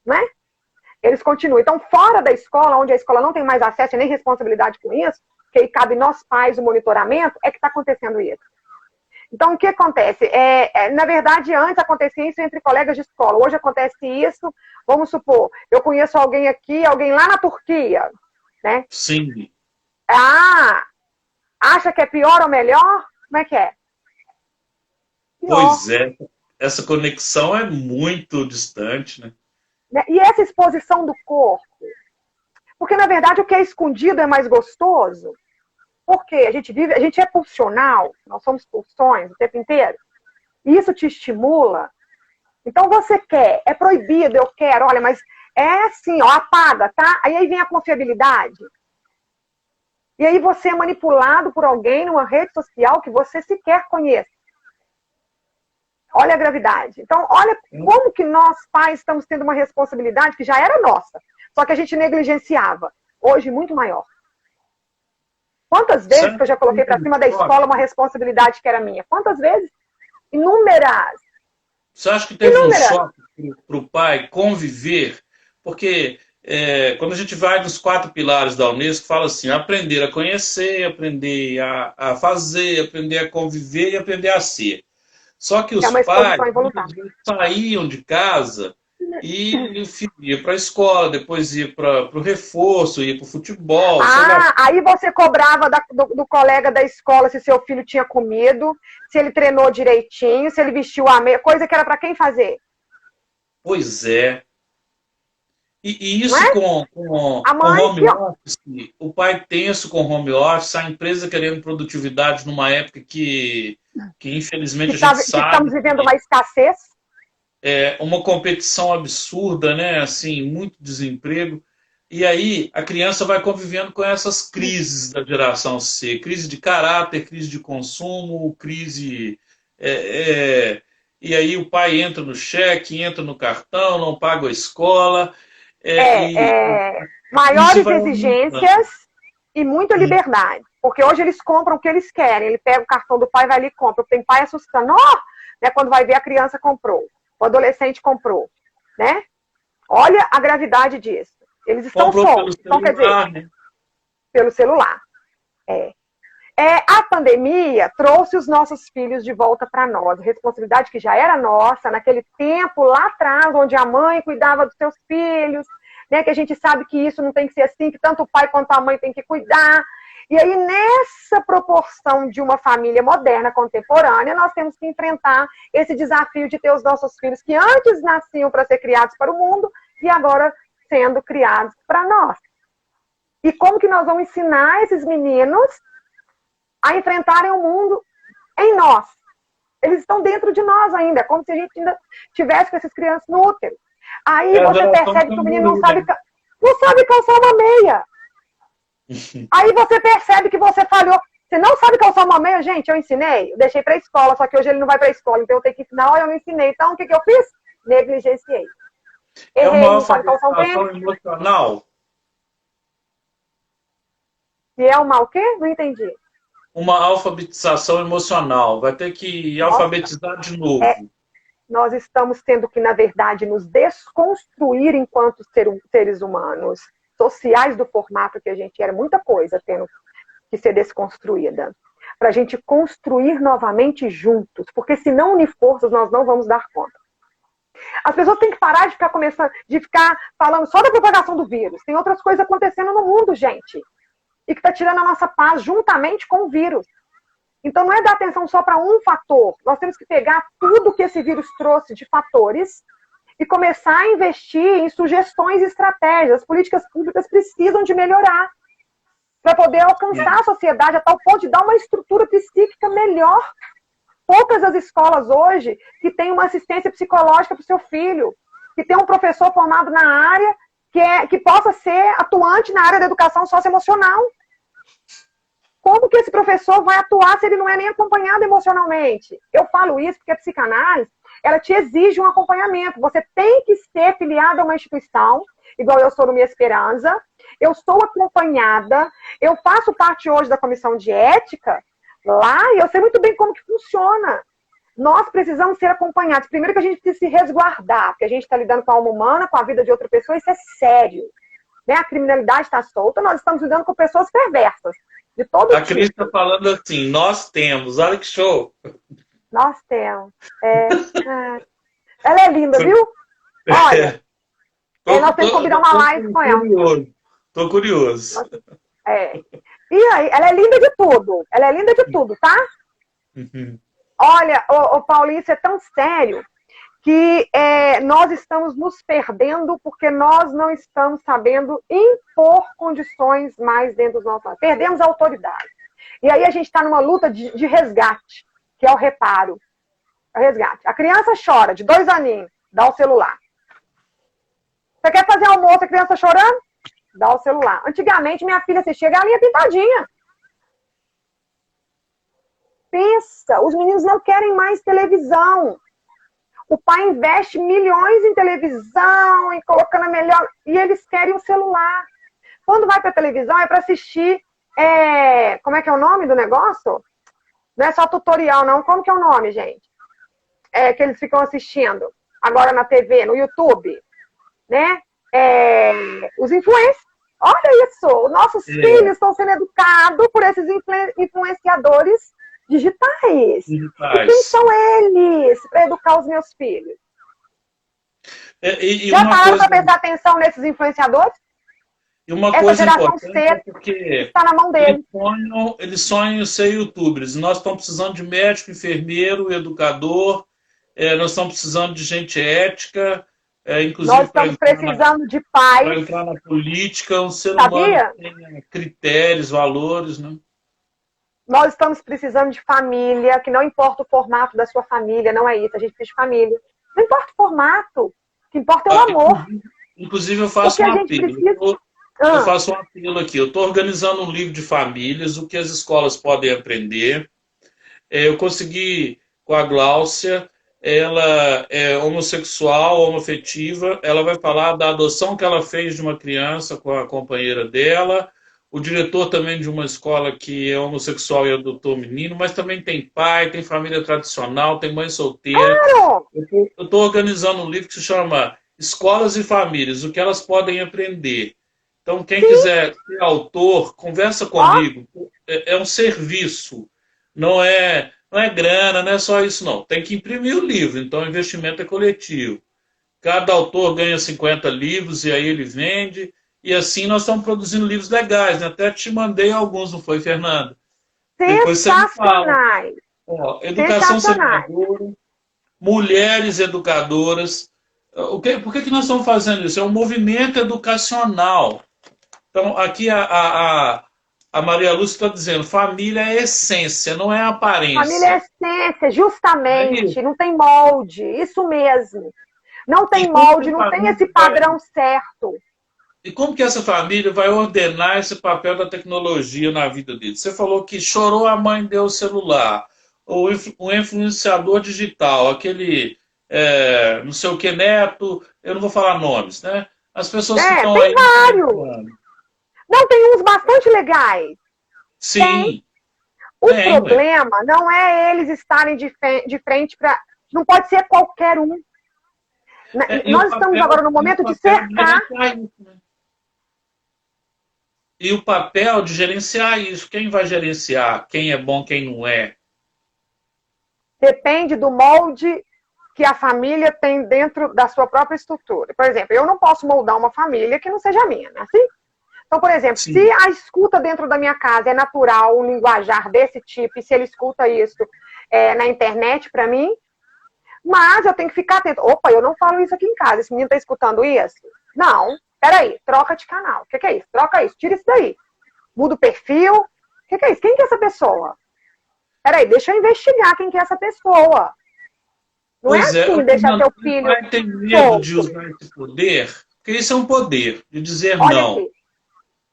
Né? Eles continuam. Então, fora da escola, onde a escola não tem mais acesso e nem responsabilidade com isso, que cabe nós pais o monitoramento, é que está acontecendo isso. Então, o que acontece? Na verdade, antes acontecia isso entre colegas de escola. Hoje acontece isso, vamos supor, eu conheço alguém aqui, alguém lá na Turquia, né?
Sim.
Acha que é pior ou melhor? Como é que é?
Pior. Pois é. Essa conexão é muito distante, né?
E essa exposição do corpo? Porque, na verdade, o que é escondido é mais gostoso. Porque a gente é pulsional, nós somos pulsões o tempo inteiro. E isso te estimula. Então, você quer, é proibido, eu quero, olha, mas é assim, apaga, tá? Aí vem a confiabilidade. E aí você é manipulado por alguém numa rede social que você sequer conhece. Olha a gravidade. Então, olha como que nós, pais, estamos tendo uma responsabilidade que já era nossa, só que a gente negligenciava. Hoje, muito maior. Quantas vezes que eu já coloquei para cima da escola uma responsabilidade que era minha? Quantas vezes? Inúmeras.
Você acha que teve um choque para o pai conviver? Porque quando a gente vai nos 4 pilares da Unesco, fala assim, aprender a conhecer, aprender a fazer, aprender a conviver e aprender a ser. Só que os pais saíam de casa e o filho ia para a escola, depois ia para o reforço, ia para o futebol.
Aí você cobrava do colega da escola se seu filho tinha comido, se ele treinou direitinho, se ele vestiu a meia, coisa que era para quem fazer.
Pois é. E isso com home office, o pai tenso com home office, a empresa querendo produtividade numa época que infelizmente a gente sabe.
Que estamos vivendo uma escassez.
Uma competição absurda, né? Assim, muito desemprego. E aí a criança vai convivendo com essas crises da geração C, crise de caráter, crise de consumo, crise. E aí o pai entra no cheque, entra no cartão, não paga a escola.
Maiores exigências e muita liberdade. Porque hoje eles compram o que eles querem. Ele pega o cartão do pai e vai ali e compra. Tem pai assustando. Né, quando vai ver, a criança comprou. O adolescente comprou. Né? Olha a gravidade disso. Eles estão soltos. Então, quer dizer, né? Pelo celular. A pandemia trouxe os nossos filhos de volta para nós. A responsabilidade que já era nossa, naquele tempo lá atrás, onde a mãe cuidava dos seus filhos, né, que a gente sabe que isso não tem que ser assim, que tanto o pai quanto a mãe tem que cuidar. E aí, nessa proporção de uma família moderna, contemporânea, nós temos que enfrentar esse desafio de ter os nossos filhos que antes nasciam para ser criados para o mundo e agora sendo criados para nós. E como que nós vamos ensinar esses meninos a enfrentarem o mundo em nós? Eles estão dentro de nós ainda, é como se a gente ainda tivesse com essas crianças no útero. Aí você percebe que o menino não sabe calçar uma meia. Aí você percebe que você falhou. Você não sabe calçar uma meia? Gente, eu ensinei, eu deixei para a escola, só que hoje ele não vai para a escola, então eu tenho que ensinar, eu não ensinei. Então, o que eu fiz? Negligenciei.
Errei, não sabe calçar um tênis. Emocional.
E é uma o quê? Não entendi.
Uma alfabetização emocional. Vai ter que alfabetizar de novo.
Nós estamos tendo que, na verdade, nos desconstruir enquanto seres humanos, sociais do formato que a gente era, muita coisa tendo que ser desconstruída. Para a gente construir novamente juntos, porque se não unir forças, nós não vamos dar conta. As pessoas têm que parar de ficar falando só da propagação do vírus. Tem outras coisas acontecendo no mundo, gente. E que está tirando a nossa paz juntamente com o vírus. Então não é dar atenção só para um fator. Nós temos que pegar tudo que esse vírus trouxe de fatores e começar a investir em sugestões e estratégias. As políticas públicas precisam de melhorar para poder alcançar a sociedade a tal ponto de dar uma estrutura psíquica melhor. Poucas as escolas hoje que têm uma assistência psicológica para o seu filho, que tem um professor formado na área que possa ser atuante na área da educação socioemocional. Como que esse professor vai atuar se ele não é nem acompanhado emocionalmente? Eu falo isso porque a psicanálise, ela te exige um acompanhamento. Você tem que ser filiado a uma instituição, igual eu sou no Minha Esperança, eu sou acompanhada, eu faço parte hoje da comissão de ética lá e eu sei muito bem como que funciona. Nós precisamos ser acompanhados. Primeiro que a gente precisa se resguardar, porque a gente está lidando com a alma humana, com a vida de outra pessoa, isso é sério. Né? A criminalidade está solta, nós estamos lidando com pessoas perversas. De todo tipo.
A Cris está falando assim, nós temos, olha que show.
Nós temos. Ela é linda, viu? Olha, nós temos que combinar uma live com ela.
Estou curioso.
E aí, ela é linda de tudo. Ela é linda de tudo, tá?
Uhum.
Olha, Paulinho, isso é tão sério que nós estamos nos perdendo porque nós não estamos sabendo impor condições mais dentro dos nossos... Perdemos a autoridade. E aí a gente está numa luta de resgate, que é o reparo. É o resgate. A criança chora, de 2 aninhos, dá o celular. Você quer fazer almoço, a criança chorando? Dá o celular. Antigamente, minha filha assistia Galinha Pintadinha. Pensa, os meninos não querem mais televisão. O pai investe milhões em televisão, em colocando a melhor... E eles querem o celular. Quando vai para a televisão é para assistir Como é que é o nome do negócio? Não é só tutorial, não. Como que é o nome, gente? Que eles ficam assistindo agora na TV, no YouTube, né? Os influencers. Olha isso, nossos filhos estão sendo educados por esses influenciadores digitais. E quem são eles para educar os meus filhos? Já pararam para prestar atenção nesses influenciadores?
E uma coisa importante
é
porque
está na mão deles.
Eles sonham em ser youtubers. Nós estamos precisando de médico, enfermeiro, educador, nós estamos precisando de gente ética, inclusive
nós estamos precisando de pais.
Para entrar na política, um ser humano que tenha critérios, valores, né?
Nós estamos precisando de família, que não importa o formato da sua família, não é isso, a gente precisa de família. Não importa o formato, o que importa é o amor.
Inclusive eu faço um apelo. Eu faço um apelo aqui. Eu estou organizando um livro de famílias, o que as escolas podem aprender. Eu consegui com a Gláucia, ela é homossexual, homoafetiva, ela vai falar da adoção que ela fez de uma criança com a companheira dela, o diretor também de uma escola que é homossexual e adotou menino, mas também tem pai, tem família tradicional, tem mãe solteira. Eu estou organizando um livro que se chama Escolas e Famílias, o que elas podem aprender. Então, quem quiser ser autor, conversa comigo. É um serviço, não é grana, não é só isso, não. Tem que imprimir o livro, então o investimento é coletivo. Cada autor ganha 50 livros e aí ele vende. E assim nós estamos produzindo livros legais, né? Até te mandei alguns, não foi, Fernanda? Depois você me fala. Educação semeadora, mulheres educadoras. Por que nós estamos fazendo isso? É um movimento educacional. Então, aqui a Maria Lúcia está dizendo, família é essência, não é aparência.
Família é essência, justamente. Não tem molde, isso mesmo. Não tem molde, não tem esse padrão certo.
E como que essa família vai ordenar esse papel da tecnologia na vida deles? Você falou que chorou, a mãe deu o celular. Ou o influenciador digital, aquele não sei o que neto, eu não vou falar nomes, né? As pessoas que estão
aí... Tem vários. Não, tem uns bastante legais.
Sim.
O problema não é eles estarem de frente para... Não pode ser qualquer um. Nós estamos agora no momento de cercar...
E o papel de gerenciar isso. Quem vai gerenciar? Quem é bom, quem não é?
Depende do molde que a família tem dentro da sua própria estrutura. Por exemplo, eu não posso moldar uma família que não seja minha, não é assim? Então, por exemplo, se a escuta dentro da minha casa é natural, um linguajar desse tipo, e se ele escuta isso na internet para mim, mas eu tenho que ficar atento. Opa, eu não falo isso aqui em casa, esse menino está escutando isso? Não, peraí, troca de canal. O que é isso? Troca isso, tira isso daí. Muda o perfil. O que é isso? Quem que é essa pessoa? Peraí, deixa eu investigar quem que é essa pessoa. Não é assim, deixar teu filho...
Vai ter medo de usar esse poder, porque isso é um poder, de dizer não.
Aqui.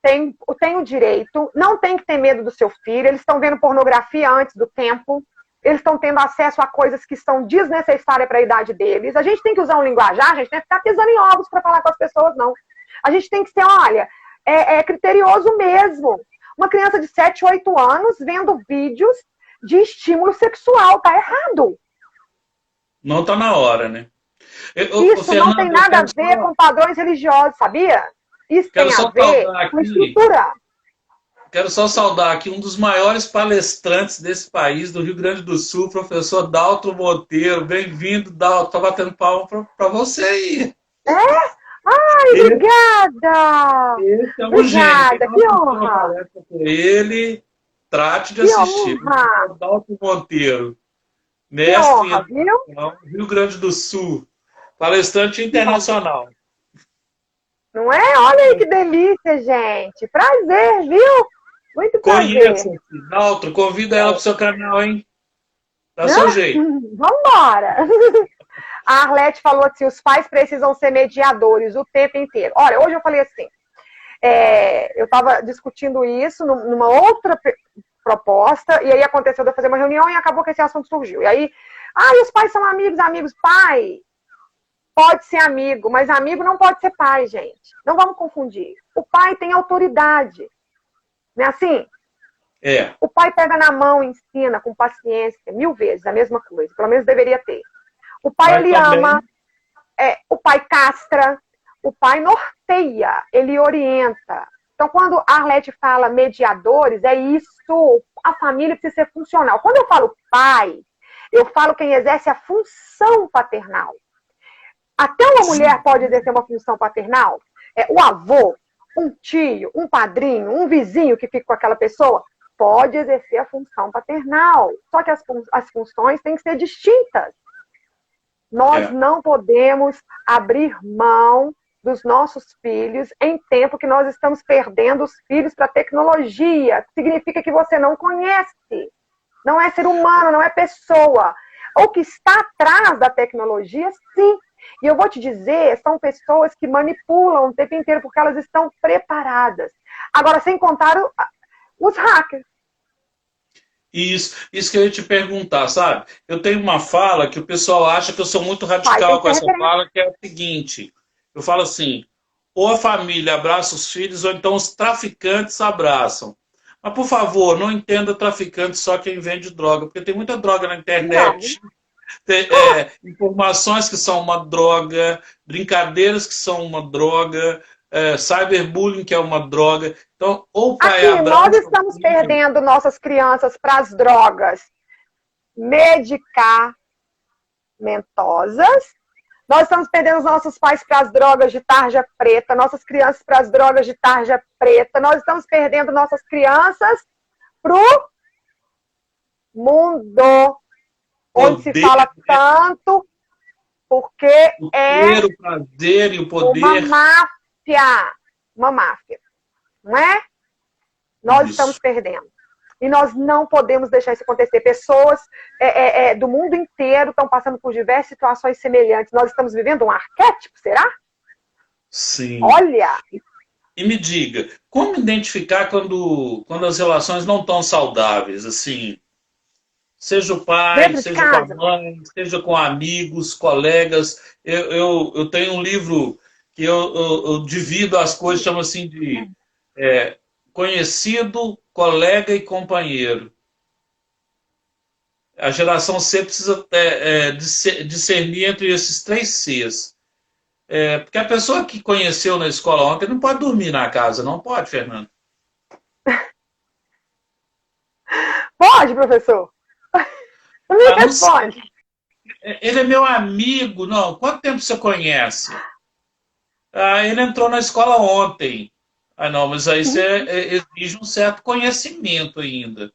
Tem o direito, não tem que ter medo do seu filho, eles estão vendo pornografia antes do tempo, eles estão tendo acesso a coisas que são desnecessárias para a idade deles. A gente tem que usar um linguajar, a gente não tem que ficar pisando em ovos para falar com as pessoas, não. A gente tem que ser, olha, criterioso mesmo. Uma criança de 7, 8 anos vendo vídeos de estímulo sexual, tá errado.
Não tá na hora, né?
Isso não tem nada a ver com padrões religiosos, sabia? Isso tem a ver com estrutura.
Quero só saudar aqui um dos maiores palestrantes desse país, do Rio Grande do Sul, professor Dalton Monteiro. Bem-vindo, Dalton. Tá batendo palma para você aí.
Ai, obrigada!
Esse é um
obrigada, que honra!
Ele, trate de assistir. Dalton Monteiro. Mestre em Rio Grande do Sul. Palestrante internacional.
Não é? Olha aí que delícia, gente. Prazer, viu? Muito prazer.
Conheça, Dalton. Convida ela para o seu canal, hein? Dá seu jeito.
Vambora. A Arlete falou assim, os pais precisam ser mediadores o tempo inteiro. Olha, hoje eu falei assim, eu estava discutindo isso numa outra proposta, e aí aconteceu de eu fazer uma reunião e acabou que esse assunto surgiu. E aí, os pais são amigos. Pai pode ser amigo, mas amigo não pode ser pai, gente. Não vamos confundir. O pai tem autoridade, Não é assim?
É.
O pai pega na mão e ensina com paciência, 1000 vezes, a mesma coisa. Pelo menos deveria ter. O pai,
Mas
ele
também,
ama, o pai castra, o pai norteia, ele orienta. Então, quando a Arlete fala mediadores, é isso. A família precisa ser funcional. Quando eu falo pai, eu falo quem exerce a função paternal. Até uma mulher pode exercer uma função paternal. O avô, um tio, um padrinho, um vizinho que fica com aquela pessoa, pode exercer a função paternal. Só que as funções têm que ser distintas. Nós não podemos abrir mão dos nossos filhos em tempo que nós estamos perdendo os filhos para a tecnologia. Significa que você não conhece. Não é ser humano, não é pessoa. O que está atrás da tecnologia, sim. E eu vou te dizer, são pessoas que manipulam o tempo inteiro porque elas estão preparadas. Agora, sem contar os hackers.
Isso que eu ia te perguntar, sabe? Eu tenho uma fala que o pessoal acha que eu sou muito radical com essa fala, que é a seguinte. Eu falo assim, ou a família abraça os filhos, ou então os traficantes abraçam. Mas, por favor, não entenda traficante só quem vende droga, porque tem muita droga na internet. Tem, informações que são uma droga, brincadeiras que são uma droga, cyberbullying que é uma droga. Então, ou o pai
aqui, nós estamos perdendo nossas crianças para as drogas medicamentosas. Nós estamos perdendo os nossos pais para as drogas de tarja preta, nossas crianças para as drogas de tarja preta. Nós estamos perdendo nossas crianças para o mundo, onde se fala tanto, porque
o prazer e o poder.
Uma máfia, não é? Nós estamos perdendo. E nós não podemos deixar isso acontecer. Pessoas do mundo inteiro estão passando por diversas situações semelhantes. Nós estamos vivendo um arquétipo, será?
Sim.
Olha!
E me diga, como identificar quando as relações não estão saudáveis? Assim, seja o pai, seja com a mãe, seja com amigos, colegas. Eu tenho um livro que eu divido as coisas, chamo assim de conhecido, colega e companheiro. A geração C precisa discernir entre esses 3 Cs. Porque a pessoa que conheceu na escola ontem não pode dormir na casa, não pode, Fernando?
Pode, professor. Me responde.
Ele é meu amigo. Não, quanto tempo você conhece? Ele entrou na escola ontem. Não, mas aí você exige um certo conhecimento ainda.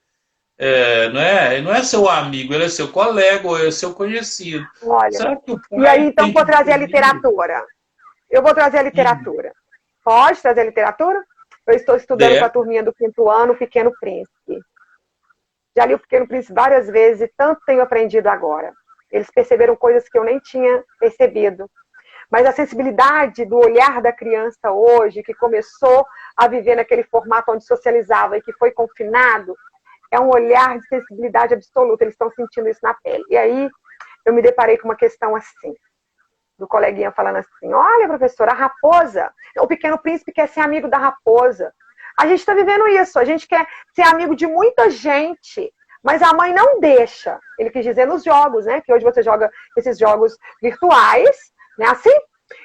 Não é? Ele não é seu amigo, ele é seu colega ou é seu conhecido.
Olha,
será que o pai
e aí então vou trazer a literatura. Eu vou trazer a literatura. Pode trazer a literatura? Eu estou estudando com a turminha do 5º ano, o Pequeno Príncipe. Já li o Pequeno Príncipe várias vezes e tanto tenho aprendido agora. Eles perceberam coisas que eu nem tinha percebido. Mas a sensibilidade do olhar da criança hoje, que começou a viver naquele formato onde socializava e que foi confinado, é um olhar de sensibilidade absoluta. Eles estão sentindo isso na pele. E aí eu me deparei com uma questão assim, do coleguinha falando assim, olha, professora, a raposa, o Pequeno Príncipe quer ser amigo da raposa. A gente está vivendo isso, a gente quer ser amigo de muita gente, mas a mãe não deixa. Ele quis dizer nos jogos, né? Que hoje você joga esses jogos virtuais, né? Assim?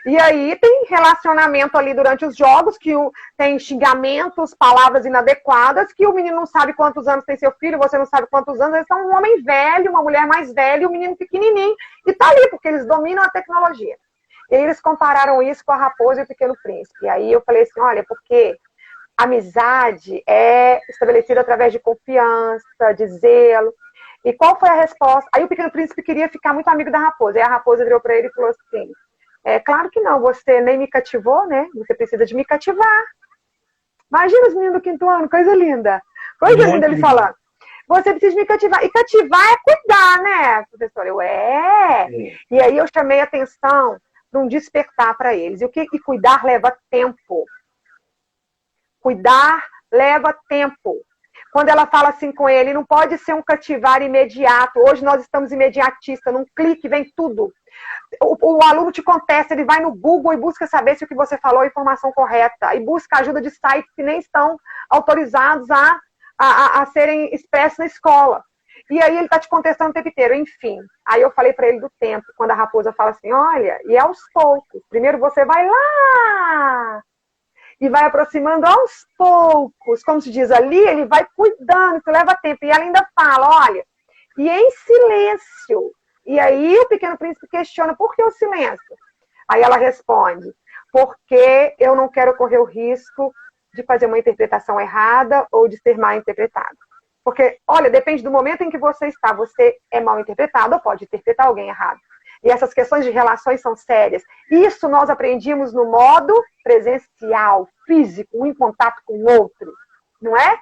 E aí tem relacionamento ali durante os jogos, que tem xingamentos, palavras inadequadas, que o menino não sabe quantos anos tem seu filho, você não sabe quantos anos, eles são um homem velho, uma mulher mais velha, e um menino pequenininho, e tá ali, porque eles dominam a tecnologia. E aí eles compararam isso com a raposa e o Pequeno Príncipe. E aí eu falei assim, olha, porque amizade é estabelecida através de confiança, de zelo. E qual foi a resposta? Aí o Pequeno Príncipe queria ficar muito amigo da raposa. Aí a raposa virou para ele e falou assim, claro que não, você nem me cativou, né? Você precisa de me cativar. Imagina os meninos do 5º ano, coisa linda. Coisa linda ele falando. Você precisa me cativar. E cativar é cuidar, né, professora? E aí eu chamei a atenção para um despertar para eles. E cuidar leva tempo. Cuidar leva tempo. Quando ela fala assim com ele, não pode ser um cativar imediato. Hoje nós estamos imediatistas, num clique vem tudo. o aluno te contesta, ele vai no Google e busca saber se o que você falou é a informação correta, e busca ajuda de sites que nem estão autorizados a serem expressos na escola. E aí ele está te contestando o tempo inteiro, enfim. Aí eu falei para ele do tempo, quando a raposa fala assim, olha, e aos poucos, primeiro você vai lá, e vai aproximando aos poucos, como se diz ali, ele vai cuidando, isso leva tempo. E ela ainda fala, olha, e em silêncio. E aí o Pequeno Príncipe questiona, por que o silêncio? Aí ela responde, porque eu não quero correr o risco de fazer uma interpretação errada ou de ser mal interpretado. Porque, olha, depende do momento em que você está. Você é mal interpretado ou pode interpretar alguém errado. E essas questões de relações são sérias. Isso nós aprendíamos no modo presencial, físico, um em contato com o outro, não é?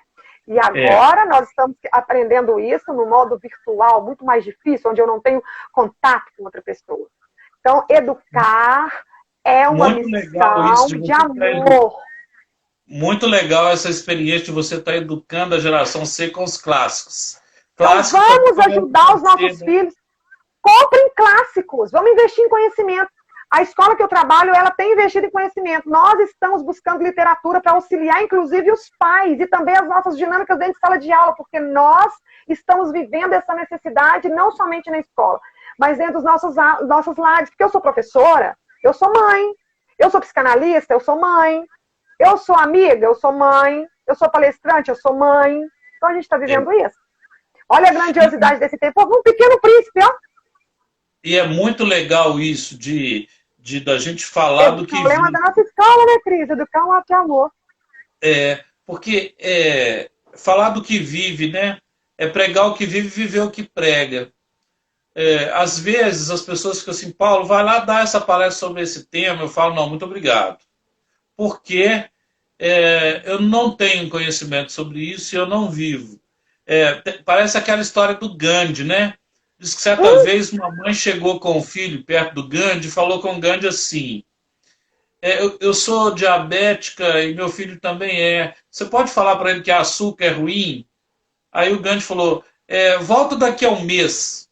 E agora nós estamos aprendendo isso no modo virtual, muito mais difícil, onde eu não tenho contato com outra pessoa. Então, educar é uma
Muito legal
missão
isso
de amor.
Muito legal essa experiência de você estar educando a geração C com os clássicos.
Então, vamos ajudar os nossos filhos. Comprem clássicos, vamos investir em conhecimento. A escola que eu trabalho, ela tem investido em conhecimento. Nós estamos buscando literatura para auxiliar, inclusive, os pais e também as nossas dinâmicas dentro de sala de aula, porque nós estamos vivendo essa necessidade não somente na escola, mas dentro dos nossos lares. Porque eu sou professora, eu sou mãe. Eu sou psicanalista, eu sou mãe. Eu sou amiga, eu sou mãe. Eu sou palestrante, eu sou mãe. Então a gente está vivendo isso. Olha a grandiosidade desse tempo. Um Pequeno Príncipe, ó.
E é muito legal isso da gente falar do que vive.
É o problema da nossa escola, né, Cris? Educar um ato de amor.
Porque falar do que vive, né? É pregar o que vive e viver o que prega. Às vezes as pessoas ficam assim, Paulo, vai lá dar essa palestra sobre esse tema. Eu falo, não, muito obrigado. Porque eu não tenho conhecimento sobre isso e eu não vivo. Parece aquela história do Gandhi, né? Diz que certa vez uma mãe chegou com o filho perto do Gandhi e falou com o Gandhi assim, eu sou diabética e meu filho também é. Você pode falar para ele que açúcar é ruim? Aí o Gandhi falou, volta daqui a um mês.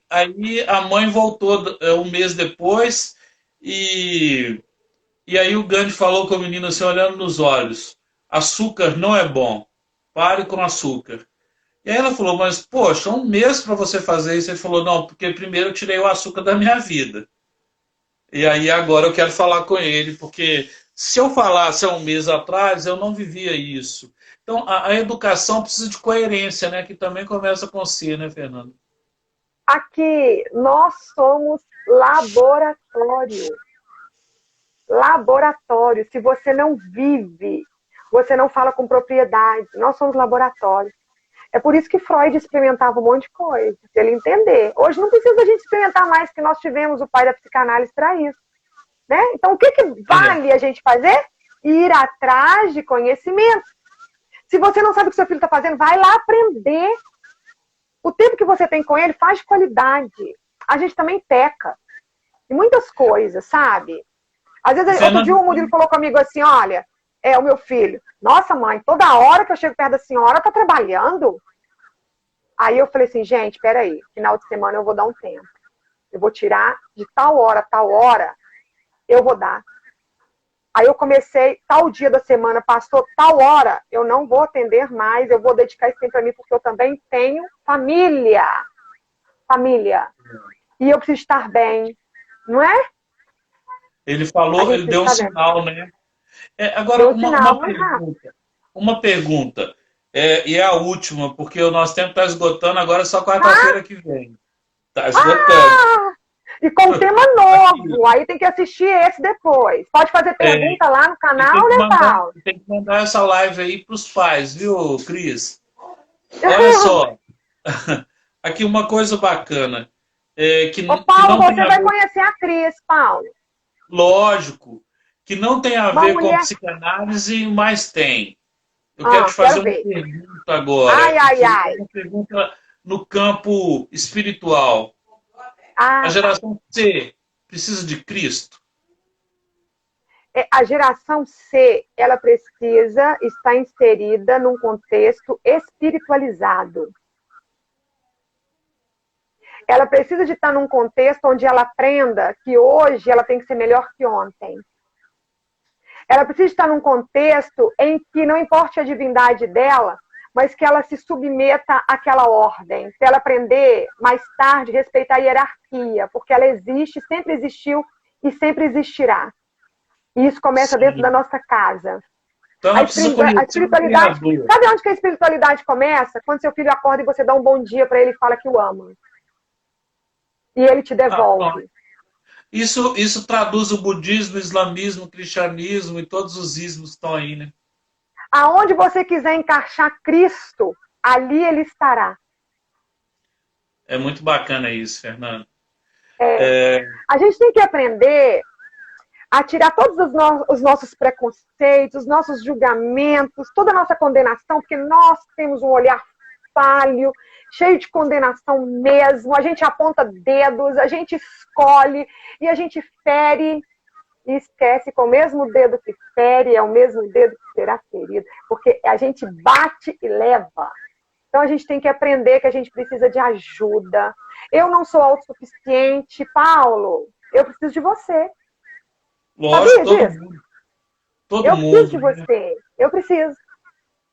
Aí a mãe voltou um mês depois e aí o Gandhi falou com o menino assim, olhando nos olhos, açúcar não é bom, pare com açúcar. E aí ela falou, mas poxa, um mês para você fazer isso. Ele falou, não, porque primeiro eu tirei o açúcar da minha vida. E aí agora eu quero falar com ele, porque se eu falasse há um mês atrás, eu não vivia isso. Então a educação precisa de coerência, né? Que também começa com você, né, Fernando?
Aqui, nós somos laboratório. Laboratório. Se você não vive, você não fala com propriedade. Nós somos laboratório. É por isso que Freud experimentava um monte de coisa, para ele entender. Hoje não precisa a gente experimentar mais, porque nós tivemos o pai da psicanálise para isso. Né? Então, o que vale a gente fazer? Ir atrás de conhecimento. Se você não sabe o que seu filho está fazendo, vai lá aprender. O tempo que você tem com ele, faz de qualidade. A gente também peca. E muitas coisas, sabe? Às vezes, outro dia o Murilo falou comigo assim, olha, o meu filho, nossa mãe, toda hora que eu chego perto da senhora, tá trabalhando? Aí eu falei assim, gente, peraí, final de semana eu vou dar um tempo. Eu vou tirar de tal hora, eu vou dar. Aí eu comecei, tal dia da semana, passou tal hora, eu não vou atender mais, eu vou dedicar esse tempo para mim, porque eu também tenho família. Família. E eu preciso estar bem, não é?
Ele falou, ele deu um sinal, né? Agora, uma pergunta, e é a última, porque o nosso tempo está esgotando, agora é só quarta-feira que vem. Está esgotando.
E com um tema novo, aí tem que assistir esse depois. Pode fazer pergunta lá no canal, né, Paulo?
Tem que mandar essa live aí para os pais, viu, Cris? Olha só, aqui uma coisa bacana.
Paulo, você vai conhecer a Cris, Paulo.
Lógico, que não tem a ver com psicanálise, mas tem. Eu quero te fazer uma pergunta agora. Uma pergunta no campo espiritual. A geração C precisa de Cristo?
A geração C, ela precisa estar inserida num contexto espiritualizado. Ela precisa de estar num contexto onde ela aprenda que hoje ela tem que ser melhor que ontem. Ela precisa estar num contexto em que não importe a divindade dela, mas que ela se submeta àquela ordem. Para ela aprender, mais tarde, respeitar a hierarquia, porque ela existe, sempre existiu e sempre existirá. E isso começa dentro da nossa casa.
Então ela precisa conhecer
A espiritualidade, sabe onde que a espiritualidade começa? Quando seu filho acorda e você dá um bom dia para ele e fala que o ama. E ele te devolve.
Isso traduz o budismo, o islamismo, o cristianismo e todos os ismos que estão aí, né?
Aonde você quiser encaixar Cristo, ali ele estará.
É muito bacana isso, Fernando.
A gente tem que aprender a tirar todos os nossos preconceitos, os nossos julgamentos, toda a nossa condenação, porque nós temos um olhar falho, cheio de condenação mesmo, a gente aponta dedos, a gente escolhe e a gente fere e esquece que o mesmo dedo que fere é o mesmo dedo que será ferido, porque a gente bate e leva. Então a gente tem que aprender que a gente precisa de ajuda. Eu não sou autossuficiente, Paulo, eu preciso de você.
Lógico, todo mundo.
Preciso de você, eu preciso.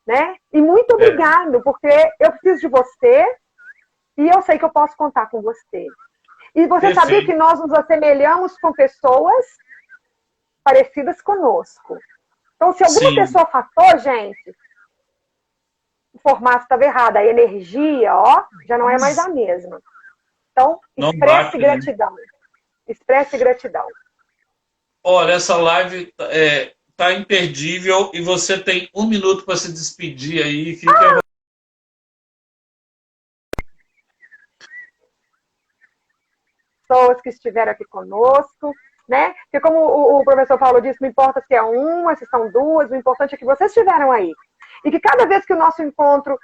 Né? E muito obrigado, porque eu preciso de você e eu sei que eu posso contar com você. E você
Perfeito.
sabia que nós nos assemelhamos com pessoas parecidas conosco. Então, se alguma pessoa afastou, gente, o formato estava errado, a energia, ó, já não é mais a mesma. Então, expresse gratidão. Expresse gratidão.
Olha, essa live tá imperdível e você tem 1 minuto para se despedir aí.
Pessoas que estiveram aqui conosco, né? Porque como o professor Paulo disse, não importa se é uma, se são duas, o importante é que vocês estiveram aí. E que cada vez que o nosso encontro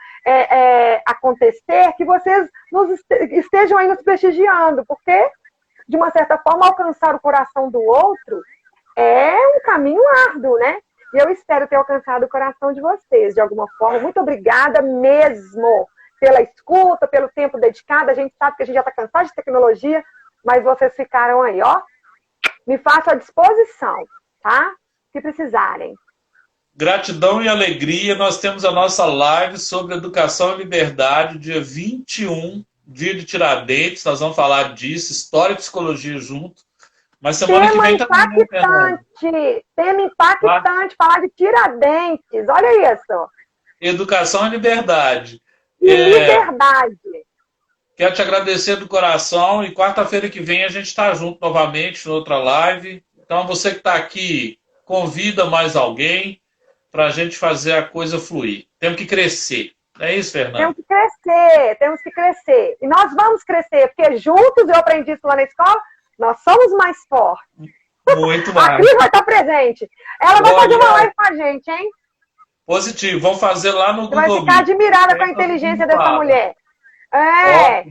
acontecer, que vocês estejam aí nos prestigiando, porque, de uma certa forma, alcançar o coração do outro é um caminho árduo, né? E eu espero ter alcançado o coração de vocês, de alguma forma. Muito obrigada mesmo pela escuta, pelo tempo dedicado. A gente sabe que a gente já está cansado de tecnologia, mas vocês ficaram aí, ó. Me faço à disposição, tá? Se precisarem.
Gratidão e alegria. Nós temos a nossa live sobre educação e liberdade, dia 21, dia de Tiradentes. Nós vamos falar disso, história e psicologia junto. Mas semana que vem também,
tema impactante, falar de Tiradentes. Olha isso.
Educação e liberdade.
E liberdade.
Quero te agradecer do coração e quarta-feira que vem a gente está junto novamente em outra live. Então você que está aqui, convida mais alguém para a gente fazer a coisa fluir. Temos que crescer. Não é isso, Fernanda?
Temos que crescer. E nós vamos crescer, porque juntos, eu aprendi isso lá na escola, nós somos mais fortes.
Muito mais.
A Cris vai estar presente. Ela vai fazer uma live com a gente, hein?
Positivo. Vamos fazer lá no Google.
Você vai ficar admirada com a inteligência dessa mulher.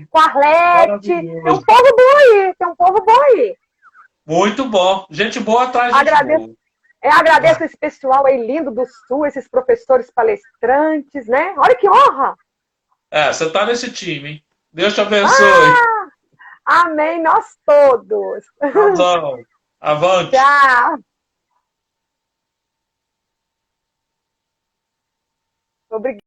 Com a Arlete. Tem um povo bom aí.
Muito bom. Gente boa atrás de gente boa.
Agradeço esse pessoal aí lindo do Sul, esses professores palestrantes, né? Olha que honra!
Você tá nesse time, hein? Deus te abençoe.
Amém, nós todos.
Tá bom. Avante.
Tchau. Obrigada.